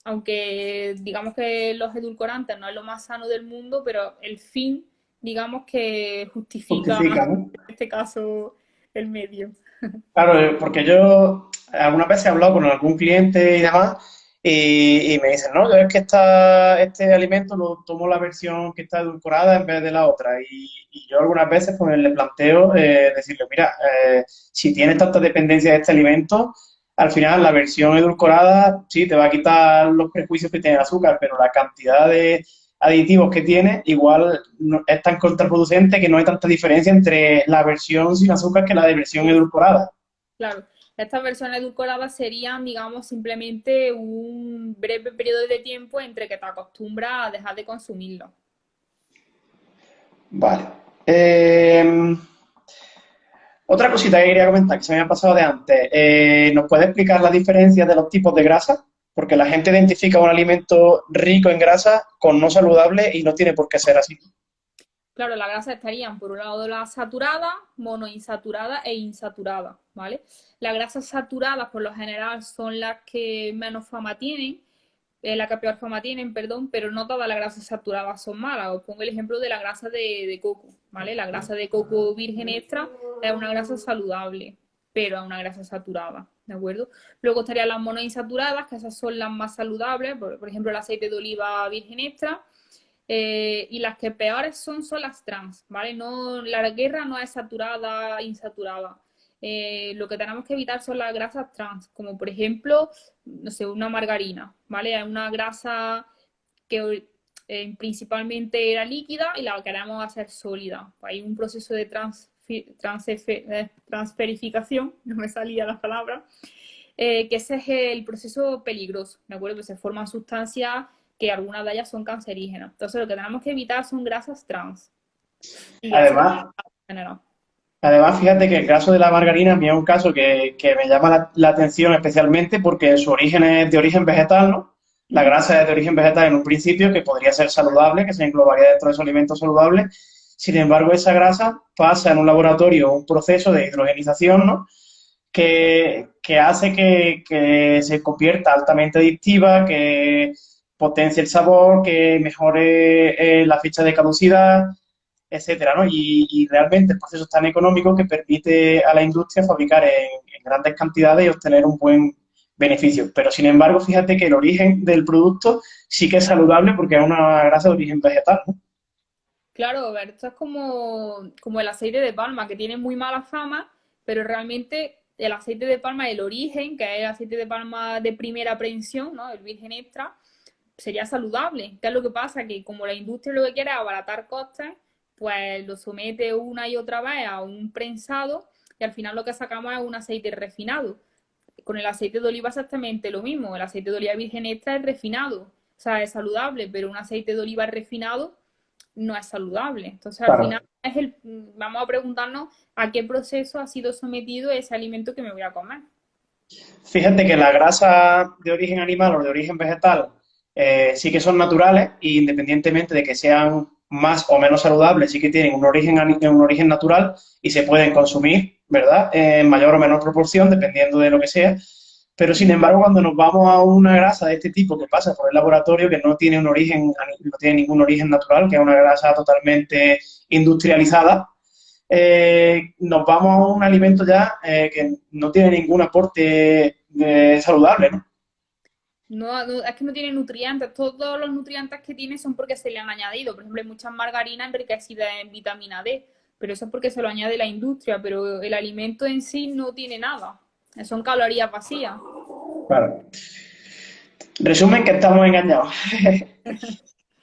aunque digamos que los edulcorantes no es lo más sano del mundo, pero el fin, digamos que justifica Justifica, ¿no? en este caso el medio. Claro, porque yo algunas veces he hablado con algún cliente y demás, y me dicen, no, yo es que este alimento lo tomo la versión que está edulcorada en vez de la otra. Y yo algunas veces pues le planteo decirle, mira, si tienes tanta dependencia de este alimento, al final la versión edulcorada sí te va a quitar los prejuicios que tiene el azúcar, pero la cantidad de aditivos que tiene igual es tan contraproducente que no hay tanta diferencia entre la versión sin azúcar que la de versión edulcorada. Claro, estas versiones edulcoradas serían, digamos, simplemente un breve periodo de tiempo entre que te acostumbras a dejar de consumirlo. Vale. Otra cosita que quería comentar que se me ha pasado de antes. ¿Nos puede explicar la diferencia de los tipos de grasa? Porque la gente identifica un alimento rico en grasa con no saludable y no tiene por qué ser así. Claro, las grasas estarían por un lado las saturadas, monoinsaturadas e insaturadas, ¿vale? Las grasas saturadas por lo general son las que menos fama tienen, las que peor fama tienen, perdón, pero no todas las grasas saturadas son malas. Os pongo el ejemplo de la grasa de coco, ¿vale? La grasa de coco virgen extra es una grasa saludable, pero es una grasa saturada, ¿de acuerdo? Luego estarían las monoinsaturadas, que esas son las más saludables, por ejemplo el aceite de oliva virgen extra, y las que peores son las trans, ¿vale? No, la guerra no es saturada, insaturada. Lo que tenemos que evitar son las grasas trans, como por ejemplo, no sé, una margarina, ¿vale? Es una grasa que principalmente era líquida y la queremos hacer sólida. Hay un proceso de transferificación, no me salía la palabra, que ese es el proceso peligroso, ¿de acuerdo? Que se forman sustancias que algunas de ellas son cancerígenas. Entonces, lo que tenemos que evitar son grasas trans y grasas Además, en general. además, fíjate que el caso de la margarina a mí es un caso que me llama la atención especialmente porque su origen es de origen vegetal, ¿no? La grasa es de origen vegetal en un principio, que podría ser saludable, que se englobaría dentro de esos alimentos saludables. Sin embargo, esa grasa pasa en un laboratorio un proceso de hidrogenización, ¿no? Que hace que se convierta altamente adictiva, que potencie el sabor, que mejore la fecha de caducidad, etcétera, ¿no? Y realmente el proceso es tan económico que permite a la industria fabricar en grandes cantidades y obtener un buen beneficio. Pero sin embargo, fíjate que el origen del producto sí que es saludable porque es una grasa de origen vegetal, ¿no? Claro, a ver, esto es como el aceite de palma, que tiene muy mala fama, pero realmente el aceite de palma, el origen, que es el aceite de palma de primera aprehensión, ¿no? El virgen extra, sería saludable. ¿Qué es lo que pasa? Que como la industria lo que quiere es abaratar costes, pues lo somete una y otra vez a un prensado y al final lo que sacamos es un aceite refinado. Con el aceite de oliva exactamente lo mismo. El aceite de oliva virgen extra es refinado. O sea, es saludable, pero un aceite de oliva refinado no es saludable. Entonces, al final, Claro. vamos a preguntarnos a qué proceso ha sido sometido ese alimento que me voy a comer. Fíjate que la grasa de origen animal o de origen vegetal sí que son naturales e independientemente de que sean más o menos saludables, sí que tienen un origen natural y se pueden consumir, ¿verdad? En mayor o menor proporción, dependiendo de lo que sea. Pero sin embargo, cuando nos vamos a una grasa de este tipo que pasa por el laboratorio, que no tiene un origen, no tiene ningún origen natural, que es una grasa totalmente industrializada, nos vamos a un alimento ya que no tiene ningún aporte saludable, ¿no? No, es que no tiene nutrientes. Todos los nutrientes que tiene son porque se le han añadido. Por ejemplo, hay muchas margarinas enriquecidas en vitamina D, pero eso es porque se lo añade la industria, pero el alimento en sí no tiene nada. Son calorías vacías. Claro. Resumen que estamos engañados.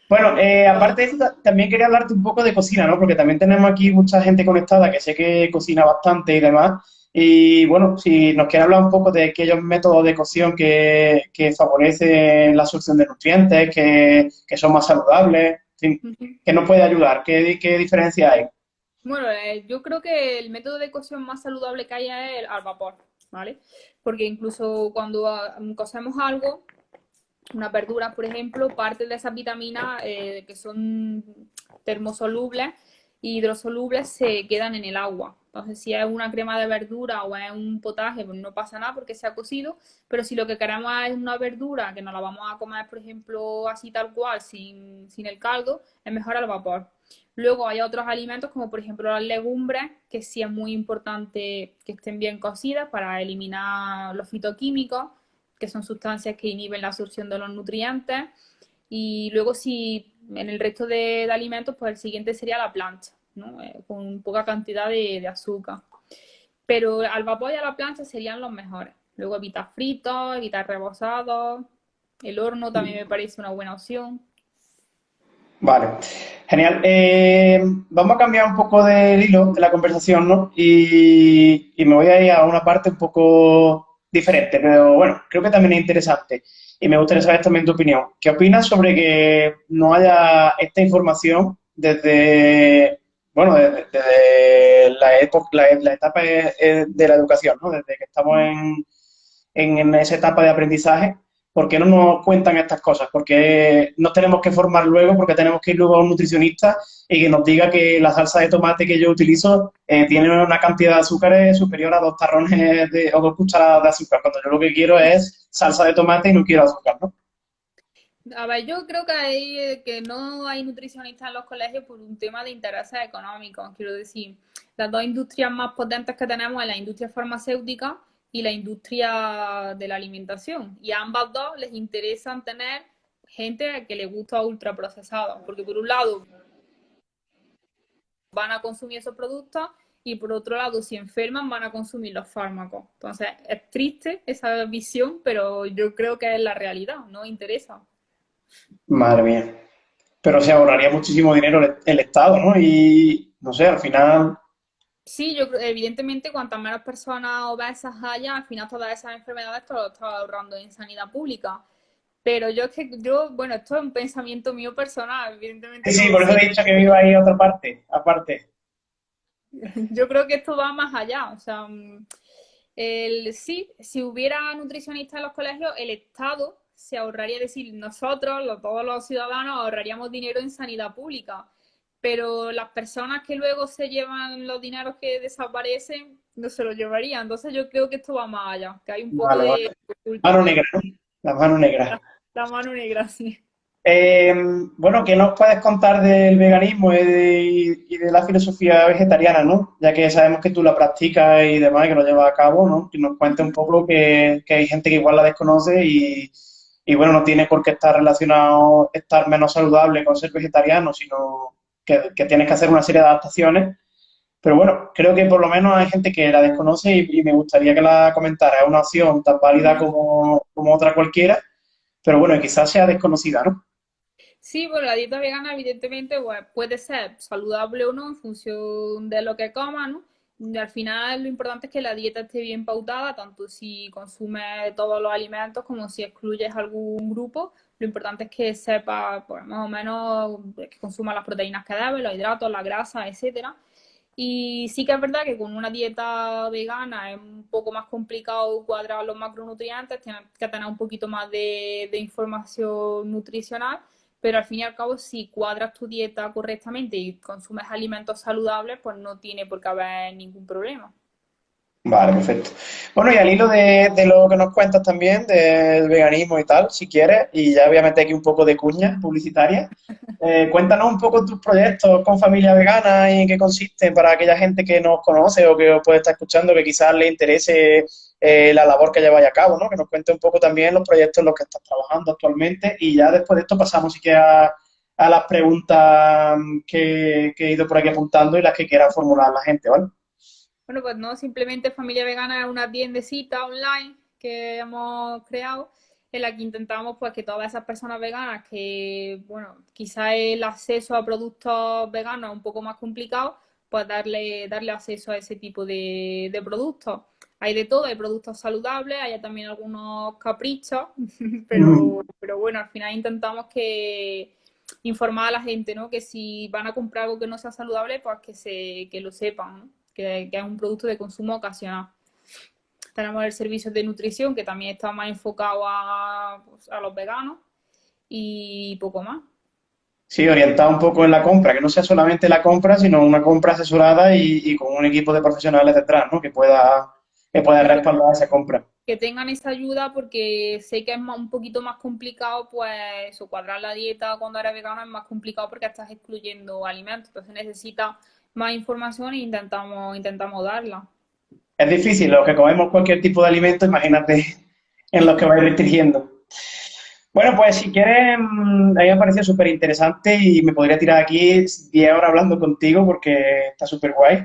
Bueno, aparte de eso, también quería hablarte un poco de cocina, ¿no? Porque también tenemos aquí mucha gente conectada que sé que cocina bastante y demás. Y bueno, si nos quieres hablar un poco de aquellos métodos de cocción que favorecen la absorción de nutrientes, que son más saludables, en fin, que nos puede ayudar, qué diferencia hay? Bueno, yo creo que el método de cocción más saludable que hay es el al vapor, ¿vale? Porque incluso cuando cocemos algo, unas verduras, por ejemplo, parte de esas vitaminas que son termosolubles y hidrosolubles se quedan en el agua. Entonces, si es una crema de verdura o es un potaje, pues no pasa nada porque se ha cocido, pero si lo que queremos es una verdura que nos la vamos a comer, por ejemplo, así tal cual, sin el caldo, es mejor al vapor. Luego hay otros alimentos como por ejemplo las legumbres, que sí es muy importante que estén bien cocidas para eliminar los fitoquímicos, que son sustancias que inhiben la absorción de los nutrientes. Y luego si en el resto de alimentos, pues el siguiente sería la plancha, ¿no? Con poca cantidad de azúcar. Pero al vapor y a la plancha serían los mejores. Luego evitar fritos, evitar rebozados. El horno también me parece una buena opción. Vale, genial. Vamos a cambiar un poco del hilo de la conversación, ¿no? Y me voy a ir a una parte un poco diferente, pero bueno, creo que también es interesante. Y me gustaría saber también tu opinión. ¿Qué opinas sobre que no haya esta información desde, bueno, desde la época, la etapa de la educación, ¿no? Desde que estamos en esa etapa de aprendizaje, ¿por qué no nos cuentan estas cosas? Porque nos tenemos que formar luego, porque tenemos que ir luego a un nutricionista y que nos diga que la salsa de tomate que yo utilizo tiene una cantidad de azúcares superior a 2 tarrones o 2 cucharadas de azúcar, cuando yo lo que quiero es salsa de tomate y no quiero azúcar, ¿no? A ver, yo creo que que no hay nutricionistas en los colegios por un tema de intereses económicos. Quiero decir, las dos industrias más potentes que tenemos es la industria farmacéutica y la industria de la alimentación. Y a ambas dos les interesan tener gente que le gusta ultraprocesado, porque por un lado van a consumir esos productos y por otro lado, si enferman, van a consumir los fármacos. Entonces, es triste esa visión, pero yo creo que es la realidad, no interesa. Madre mía. Pero se ahorraría muchísimo dinero el Estado, ¿no? Y no sé, al final, Sí, yo evidentemente cuantas menos personas obesas haya, al final todas esas enfermedades te lo estás ahorrando en sanidad pública. Pero bueno, esto es un pensamiento mío personal, sí, evidentemente sí, no por eso sé. he dicho que me iba a ir a otra parte, aparte. Yo creo que esto va más allá. O sea, sí, si hubiera nutricionistas en los colegios, el Estado se ahorraría, es decir, nosotros, todos los ciudadanos, ahorraríamos dinero en sanidad pública. Pero las personas que luego se llevan los dineros que desaparecen, no se los llevarían. Entonces yo creo que esto va más allá, que hay un poco Vale, de vale. Mano negra, ocultamiento. ¿no? La mano negra. La mano negra, sí. Eh, bueno, ¿qué nos puedes contar del veganismo y de la filosofía vegetariana, ¿no? Ya que sabemos que tú la practicas y demás, y que lo llevas a cabo, ¿no? Que nos cuentes un poco que hay gente que igual la desconoce y, bueno, no tiene por qué estar relacionado, estar menos saludable con ser vegetariano, sino que tienes que hacer una serie de adaptaciones. Pero bueno, creo que por lo menos hay gente que la desconoce y me gustaría que la comentara. Es una opción tan válida como otra cualquiera, pero bueno, quizás sea desconocida, ¿no? Sí, bueno, la dieta vegana evidentemente pues, puede ser saludable o no en función de lo que coma, ¿no? Y al final lo importante es que la dieta esté bien pautada, tanto si consumes todos los alimentos como si excluyes algún grupo, lo importante es que sepa, pues, más o menos que consuma las proteínas que debe, los hidratos, la grasa, etcétera. Y sí que es verdad que con una dieta vegana es un poco más complicado cuadrar los macronutrientes, tienes que tener un poquito más de información nutricional, pero al fin y al cabo, si cuadras tu dieta correctamente y consumes alimentos saludables, pues no tiene por qué haber ningún problema. Vale, perfecto. Bueno, y al hilo de lo que nos cuentas también del veganismo y tal, si quieres, y ya voy a meter aquí un poco de cuña publicitaria, cuéntanos un poco tus proyectos con Familia Vegana y en qué consisten para aquella gente que nos conoce o que os puede estar escuchando, que quizás le interese la labor que lleváis a cabo, ¿no? Que nos cuente un poco también los proyectos en los que estás trabajando actualmente y ya después de esto pasamos, si quieres, a las preguntas que he ido por aquí apuntando y las que quiera formular la gente, ¿vale? Bueno, pues no, simplemente Familia Vegana es una tiendecita online que hemos creado en la que intentamos pues que todas esas personas veganas que, bueno, quizá el acceso a productos veganos es un poco más complicado, pues darle acceso a ese tipo de productos. Hay de todo, hay productos saludables, hay también algunos caprichos, pero bueno, al final intentamos que informar a la gente, ¿no? Que si van a comprar algo que no sea saludable, pues que lo sepan, ¿no? Que es un producto de consumo ocasional. Tenemos el servicio de nutrición, que también está más enfocado pues, a los veganos y poco más. Sí, orientado un poco en la compra, que no sea solamente la compra, sino una compra asesorada y con un equipo de profesionales detrás, ¿no? Que pueda Sí, respaldar esa compra. que tengan esa ayuda porque sé que es un poquito más complicado, pues eso, cuadrar la dieta cuando eres vegano es más complicado porque estás excluyendo alimentos, entonces necesita más información e intentamos darla. Es difícil, los que comemos cualquier tipo de alimento, imagínate en los que vais restringiendo. Bueno, pues si quieres, a mí me parece súper interesante y me podría tirar aquí 10 horas hablando contigo porque está súper guay.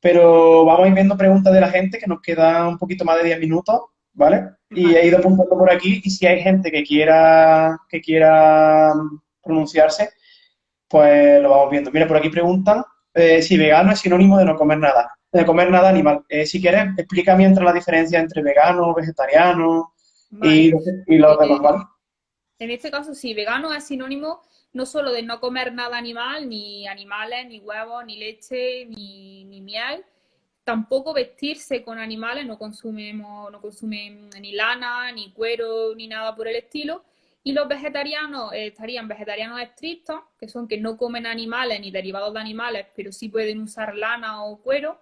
Pero vamos a ir viendo preguntas de la gente, que nos queda un poquito más de 10 minutos, ¿vale? Y he Vale. ido apuntando por aquí y si hay gente que quiera pronunciarse, pues lo vamos viendo. Mira, por aquí preguntan si vegano es sinónimo de no comer nada, de comer nada animal. Si quieres, explica mientras la diferencia entre vegano, vegetariano y, Vale. y los demás, Eh, ¿vale? En este caso, sí, vegano es sinónimo no solo de no comer nada animal, ni animales, ni huevos, ni leche, ni miel, tampoco vestirse con animales, no consumen ni lana, ni cuero, ni nada por el estilo. Y los vegetarianos estarían vegetarianos estrictos, que son que no comen animales ni derivados de animales, pero sí pueden usar lana o cuero.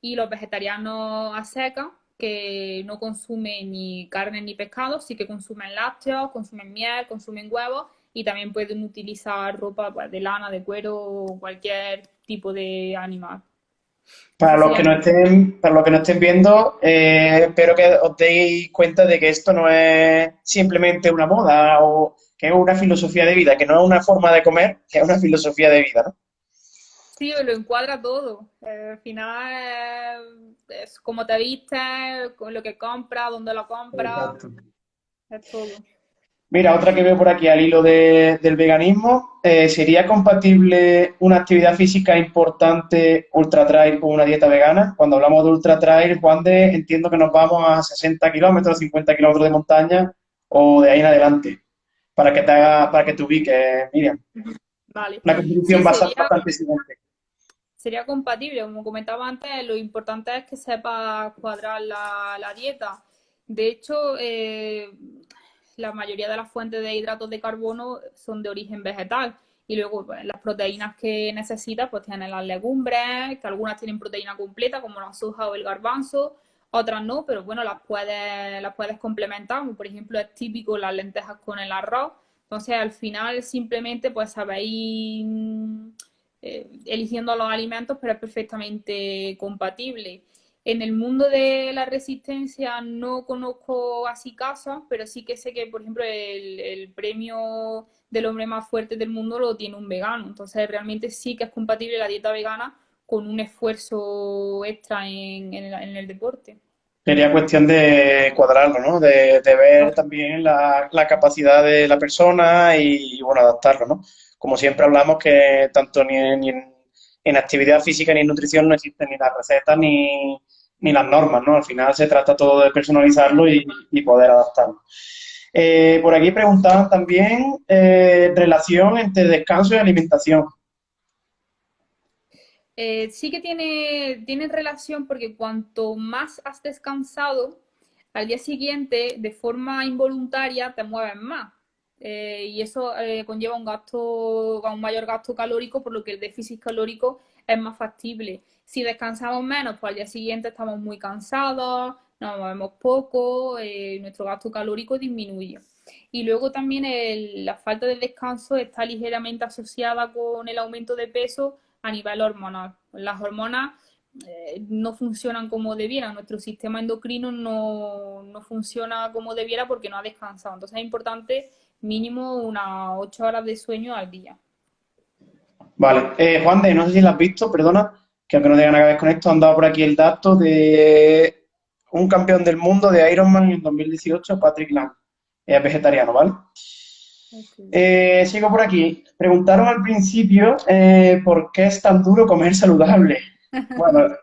Y los vegetarianos a secas, que no consumen ni carne ni pescado, sí que consumen lácteos, consumen miel, consumen huevos y también pueden utilizar ropa pues, de lana, de cuero o cualquier tipo de animal. Para Eso los que sería no estén, para los que no estén viendo, espero que os deis cuenta de que esto no es simplemente una moda o que es una filosofía de vida, que no es una forma de comer, que es una filosofía de vida, ¿no? sí, lo encuadra todo. Al final es cómo te vistes, con lo que compras, dónde lo compras, Exacto. es todo. Mira, otra que veo por aquí al hilo del veganismo, ¿sería compatible una actividad física importante ultra trail con una dieta vegana? Cuando hablamos de ultra trail, Juan de, entiendo que nos vamos a 60 kilómetros, 50 kilómetros de montaña o de ahí en adelante, para que te ubiques, Miriam. Vale. Una competición Sí, bastante exigente. sería compatible. Como comentaba antes, lo importante es que sepa cuadrar la dieta. De hecho, la mayoría de las fuentes de hidratos de carbono son de origen vegetal. Y luego pues, las proteínas que necesitas, pues tienen las legumbres, que algunas tienen proteína completa, como la soja o el garbanzo, otras no, pero bueno, las puedes complementar. Por ejemplo, es típico las lentejas con el arroz. Entonces, al final, simplemente, pues sabéis eligiendo los alimentos, pero es perfectamente compatible. En el mundo de la resistencia no conozco así casos, pero sí que sé que, por ejemplo, el premio del hombre más fuerte del mundo lo tiene un vegano. Entonces, realmente sí que es compatible la dieta vegana con un esfuerzo extra en el deporte. Sería cuestión de cuadrarlo, ¿no? De ver también la capacidad de la persona bueno, adaptarlo, ¿no? Como siempre hablamos que tanto ni en actividad física ni en nutrición no existen ni las recetas ni las normas, ¿no? Al final se trata todo de personalizarlo y poder adaptarlo. Por aquí preguntaban también relación entre descanso y alimentación. Sí que tiene relación porque cuanto más has descansado, al día siguiente, de forma involuntaria, te mueves más. Y eso conlleva un mayor gasto calórico, por lo que el déficit calórico es más factible. Si descansamos menos, pues al día siguiente estamos muy cansados, nos movemos poco, nuestro gasto calórico disminuye. Y luego también la falta de descanso está ligeramente asociada con el aumento de peso a nivel hormonal. Las hormonas no funcionan como debiera, nuestro sistema endocrino no funciona como debiera porque no ha descansado. Entonces es importante mínimo unas 8 horas de sueño al día. Vale. Juan de, no sé si lo has visto, perdona, que aunque no tenga nada que ver con esto, han dado por aquí el dato de un campeón del mundo de Ironman en 2018, Patrick Lang. Es vegetariano, ¿vale? Okay. Sigo por aquí. Preguntaron al principio por qué es tan duro comer saludable. Bueno,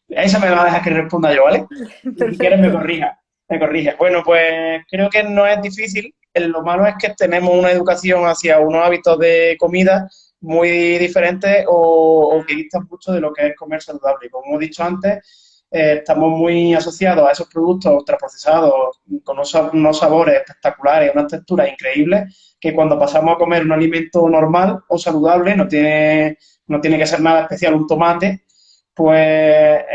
eso me va a dejar que responda yo, ¿vale? Y si quieres me Perfecto. corrija, me corrige. Bueno, pues creo que no es difícil. Lo malo es que tenemos una educación hacia unos hábitos de comida muy diferentes o que distan mucho de lo que es comer saludable. Y como hemos dicho antes, estamos muy asociados a esos productos ultraprocesados con unos sabores espectaculares, unas texturas increíbles, que cuando pasamos a comer un alimento normal o saludable, no tiene que ser nada especial un tomate, pues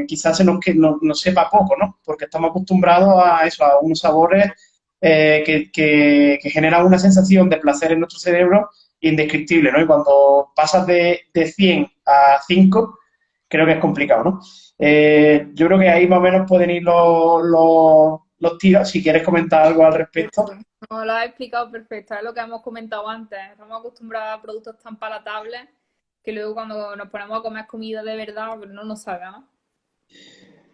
quizás nos sepa poco, ¿no? Porque estamos acostumbrados a eso, a unos sabores que generan una sensación de placer en nuestro cerebro indescriptible, ¿no? Y cuando pasas de 100 a 5, creo que es complicado, ¿no? Yo creo que ahí más o menos pueden ir los tiros. Si quieres comentar algo al respecto. Perfecto. No, lo has explicado perfecto, es lo que hemos comentado antes. Estamos acostumbrados a productos tan palatables que luego cuando nos ponemos a comer comida de verdad, pues no nos sabe, ¿no?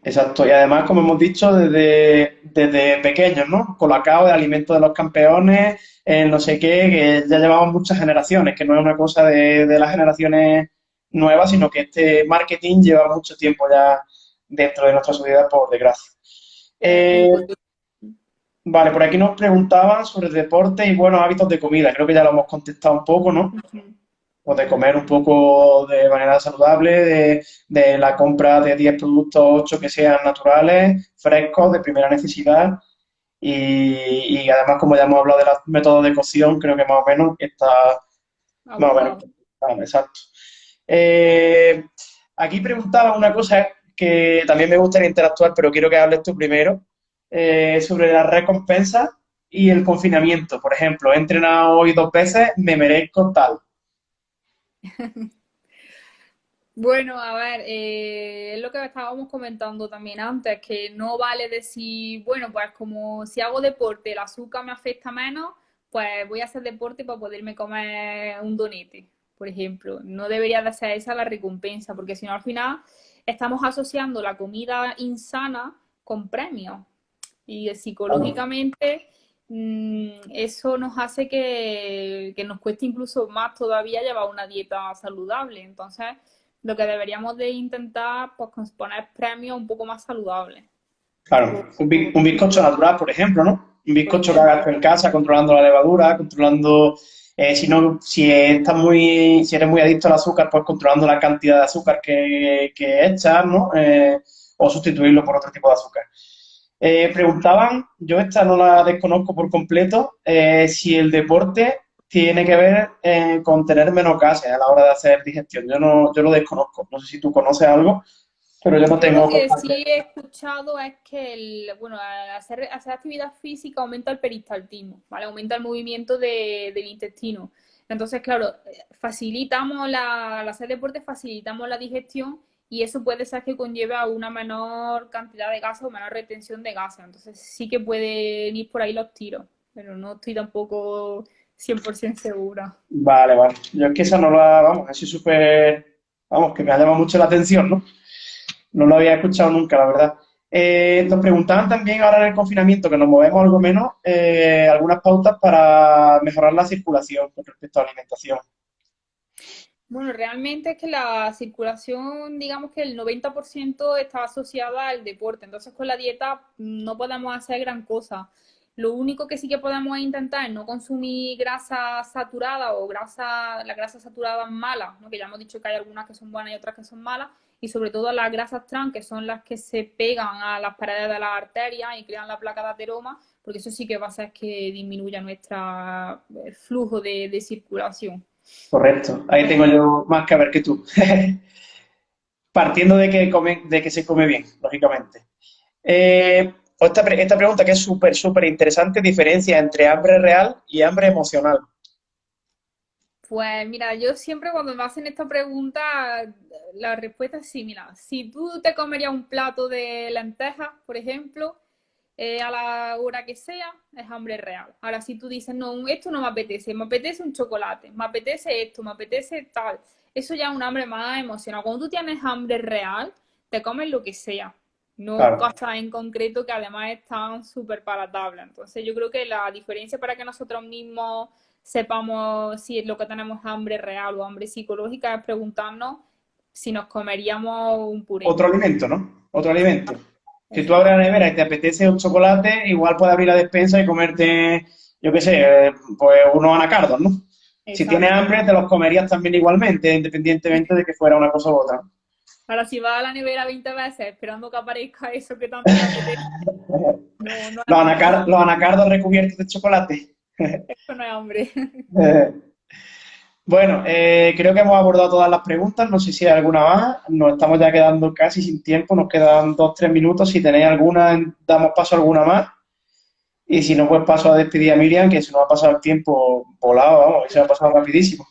Exacto, y además, como hemos dicho, desde pequeños, ¿no? Colacao, el alimento de los campeones, no sé qué, que ya llevamos muchas generaciones, que no es una cosa de las generaciones nuevas, sino que este marketing lleva mucho tiempo ya dentro de nuestra sociedad, por desgracia. Muy Eh, curioso. vale, por aquí nos preguntaban sobre deporte y buenos hábitos de comida. Creo que ya lo hemos contestado un poco, ¿no? Ujú. O de comer un poco de manera saludable, de la compra de 10 productos, 8 que sean naturales, frescos, de primera necesidad. Y además, como ya hemos hablado de los métodos de cocción, creo que más o menos está más o menos. Abordado. Vale, exacto. Eh, Aquí preguntaba una cosa que también me gustaría interactuar, pero quiero que hables tú primero, sobre las recompensas y el confinamiento. Por ejemplo, he entrenado hoy 2 veces, me merezco tal. Bueno, a ver, es lo que estábamos comentando también antes, que no vale decir, bueno, pues como si hago deporte, el azúcar me afecta menos, pues voy a hacer deporte para poderme comer un donete, por ejemplo. No debería de ser esa la recompensa, porque si no al final estamos asociando la comida insana con premios. Y psicológicamente eso nos hace que nos cueste incluso más todavía llevar una dieta saludable. Entonces, lo que deberíamos de intentar, pues, poner premios un poco más saludables. Claro, Tipo, un bizcocho natural, por ejemplo, ¿no? Un por bizcocho que hagas tú ejemplo, en casa, controlando la levadura, controlando, si no, si eres muy adicto al azúcar, pues controlando la cantidad de azúcar que echas, ¿no? O sustituirlo por otro tipo de azúcar. Preguntaban, yo esta no la desconozco por completo, si el deporte tiene que ver con tener menos gases a la hora de hacer digestión. Yo lo desconozco. No sé si tú conoces algo, pero yo no yo lo tengo que constancia. sí he escuchado es que bueno, al hacer actividad física aumenta el peristaltismo, ¿vale? Aumenta el movimiento del intestino. Entonces, claro, al hacer deporte facilitamos la digestión y eso puede ser que conlleve a una menor cantidad de gases o menor retención de gases. Entonces, sí que pueden ir por ahí los tiros, pero no estoy tampoco 100% segura. Vale, vale. Yo es que esa no la, vamos, así súper, vamos, que me ha llamado mucho la atención, ¿no? No lo había escuchado nunca, la verdad. Nos preguntaban también ahora en el confinamiento, que nos movemos algo menos, algunas pautas para mejorar la circulación con respecto a la alimentación. Bueno, realmente es que la circulación, digamos que el 90% está asociada al deporte, entonces con la dieta no podemos hacer gran cosa. Lo único que sí que podemos intentar es no consumir grasa saturada o la grasa saturada mala, ¿no? Que ya hemos dicho que hay algunas que son buenas y otras que son malas, y sobre todo las grasas trans, que son las que se pegan a las paredes de las arterias y crean la placa de ateroma, porque eso sí que va a hacer que disminuya nuestro flujo de circulación. Correcto. Ahí tengo yo más que ver que tú. Partiendo de que se come bien, lógicamente. Esta pregunta que es súper, súper interesante, diferencia entre hambre real y hambre emocional. Pues mira, yo siempre cuando me hacen esta pregunta, la respuesta es sí, mira, si tú te comerías un plato de lentejas, por ejemplo, a la hora que sea, es hambre real. Ahora, si tú dices, no, esto no me apetece un chocolate, me apetece esto, me apetece tal, eso ya es un hambre más emocional. Cuando tú tienes hambre real, te comes lo que sea, no Claro. cosas en concreto que además están súper palatables. Entonces, yo creo que la diferencia para que nosotros mismos sepamos si lo que tenemos es hambre real o hambre psicológica es preguntarnos si nos comeríamos un puré. Otro alimento, ¿no? Otro alimento. Si tú abres Exacto. la nevera y te apetece un chocolate, igual puedes abrir la despensa y comerte, yo qué sé, pues unos anacardos, ¿no? Si tienes Exacto. hambre, te los comerías también igualmente, independientemente de que fuera una cosa u otra. Ahora, si vas a la nevera 20 veces esperando que aparezca eso que tanto te apetece, no, no es hambre. Los anacardos recubiertos de chocolate. Eso no es hambre. Eh, Bueno, creo que hemos abordado todas las preguntas. No sé si hay alguna más. Nos estamos ya quedando casi sin tiempo. Nos quedan 2, 3 minutos. Si tenéis alguna, damos paso a alguna más. Y si no, pues paso a despedir a Miriam, que se nos ha pasado el tiempo volado, vamos, y se ha pasado rapidísimo.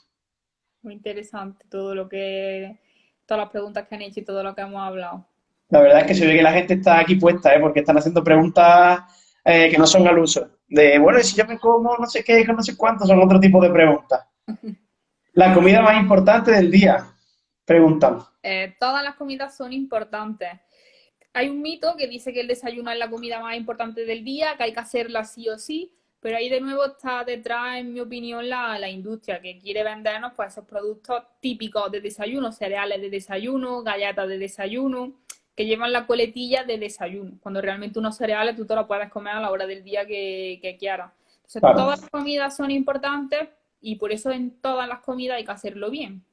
Muy interesante todas las preguntas que han hecho y todo lo que hemos hablado. La verdad es que se ve que la gente está aquí puesta, ¿eh? Porque están haciendo preguntas que no son al uso. De, bueno, y si yo me como no sé qué, no sé cuánto, son otro tipo de preguntas. La comida más importante del día, preguntan. Todas las comidas son importantes. Hay un mito que dice que el desayuno es la comida más importante del día, que hay que hacerla sí o sí, pero ahí de nuevo está detrás, en mi opinión, la industria que quiere vendernos pues esos productos típicos de desayuno, cereales de desayuno, galletas de desayuno, que llevan la coletilla de desayuno, cuando realmente unos cereales tú te los puedes comer a la hora del día que quieras. Entonces, Claro, todas las comidas son importantes y por eso en todas las comidas hay que hacerlo bien.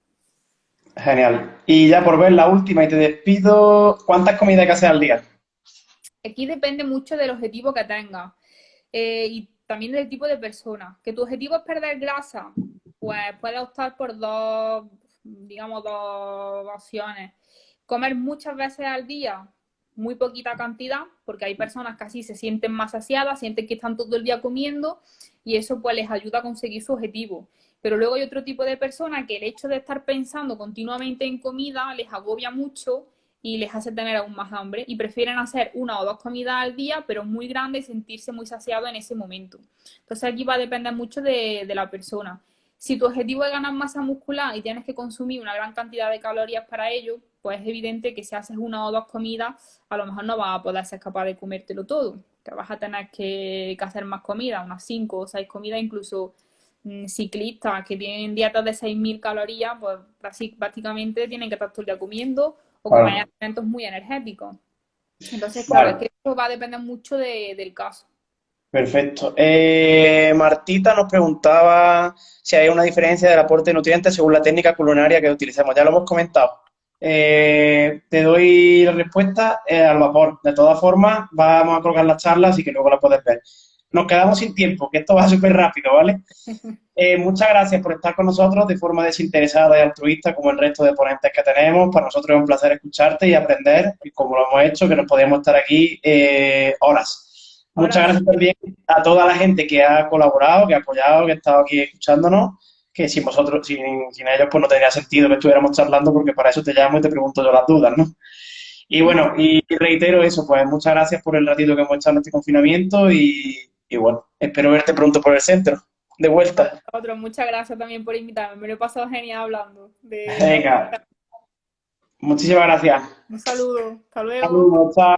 genial. Y ya por ver la última y te despido, ¿cuántas comidas hay que hacer al día? Aquí depende mucho del objetivo que tengas y también del tipo de persona. Que tu objetivo es perder grasa, pues puedes optar por digamos, dos opciones. Comer muchas veces al día, muy poquita cantidad, porque hay personas que así se sienten más saciadas, sienten que están todo el día comiendo y eso pues les ayuda a conseguir su objetivo. Pero luego hay otro tipo de personas que el hecho de estar pensando continuamente en comida les agobia mucho y les hace tener aún más hambre y prefieren hacer 1 o 2 comidas al día, pero muy grandes y sentirse muy saciado en ese momento. Entonces aquí va a depender mucho de la persona. Si tu objetivo es ganar masa muscular y tienes que consumir una gran cantidad de calorías para ello, pues es evidente que si haces 1 o 2 comidas, a lo mejor no vas a poder ser capaz de comértelo todo. Te vas a tener que hacer más comidas, unas 5 o 6 comidas, incluso ciclistas que tienen dietas de 6.000 calorías, pues prácticamente tienen que estar todo el día comiendo o Claro, comer alimentos muy energéticos. Entonces, claro, es vale, que esto va a depender mucho del caso. perfecto. Martita nos preguntaba si hay una diferencia del aporte de nutrientes según la técnica culinaria que utilicemos. Ya lo hemos comentado. Te doy la respuesta al vapor. De todas formas, vamos a colgar la charla, así que luego la puedes ver. Nos quedamos sin tiempo, que esto va súper rápido, ¿vale? Muchas gracias por estar con nosotros de forma desinteresada y altruista, como el resto de ponentes que tenemos. Para nosotros es un placer escucharte y aprender, y como lo hemos hecho, que nos podemos estar aquí horas. Ahora Muchas sí, gracias también a toda la gente que ha colaborado, que ha apoyado, que ha estado aquí escuchándonos, que sin vosotros, sin ellos, pues no tendría sentido que estuviéramos charlando, porque para eso te llamo y te pregunto yo las dudas, ¿no? Y bueno, y reitero eso, pues muchas gracias por el ratito que hemos estado en este confinamiento y bueno, espero verte pronto por el centro, de vuelta. otro, muchas gracias también por invitarme. Me lo he pasado genial hablando de la... Venga, muchísimas gracias. Un saludo, hasta luego. Saludos, chao.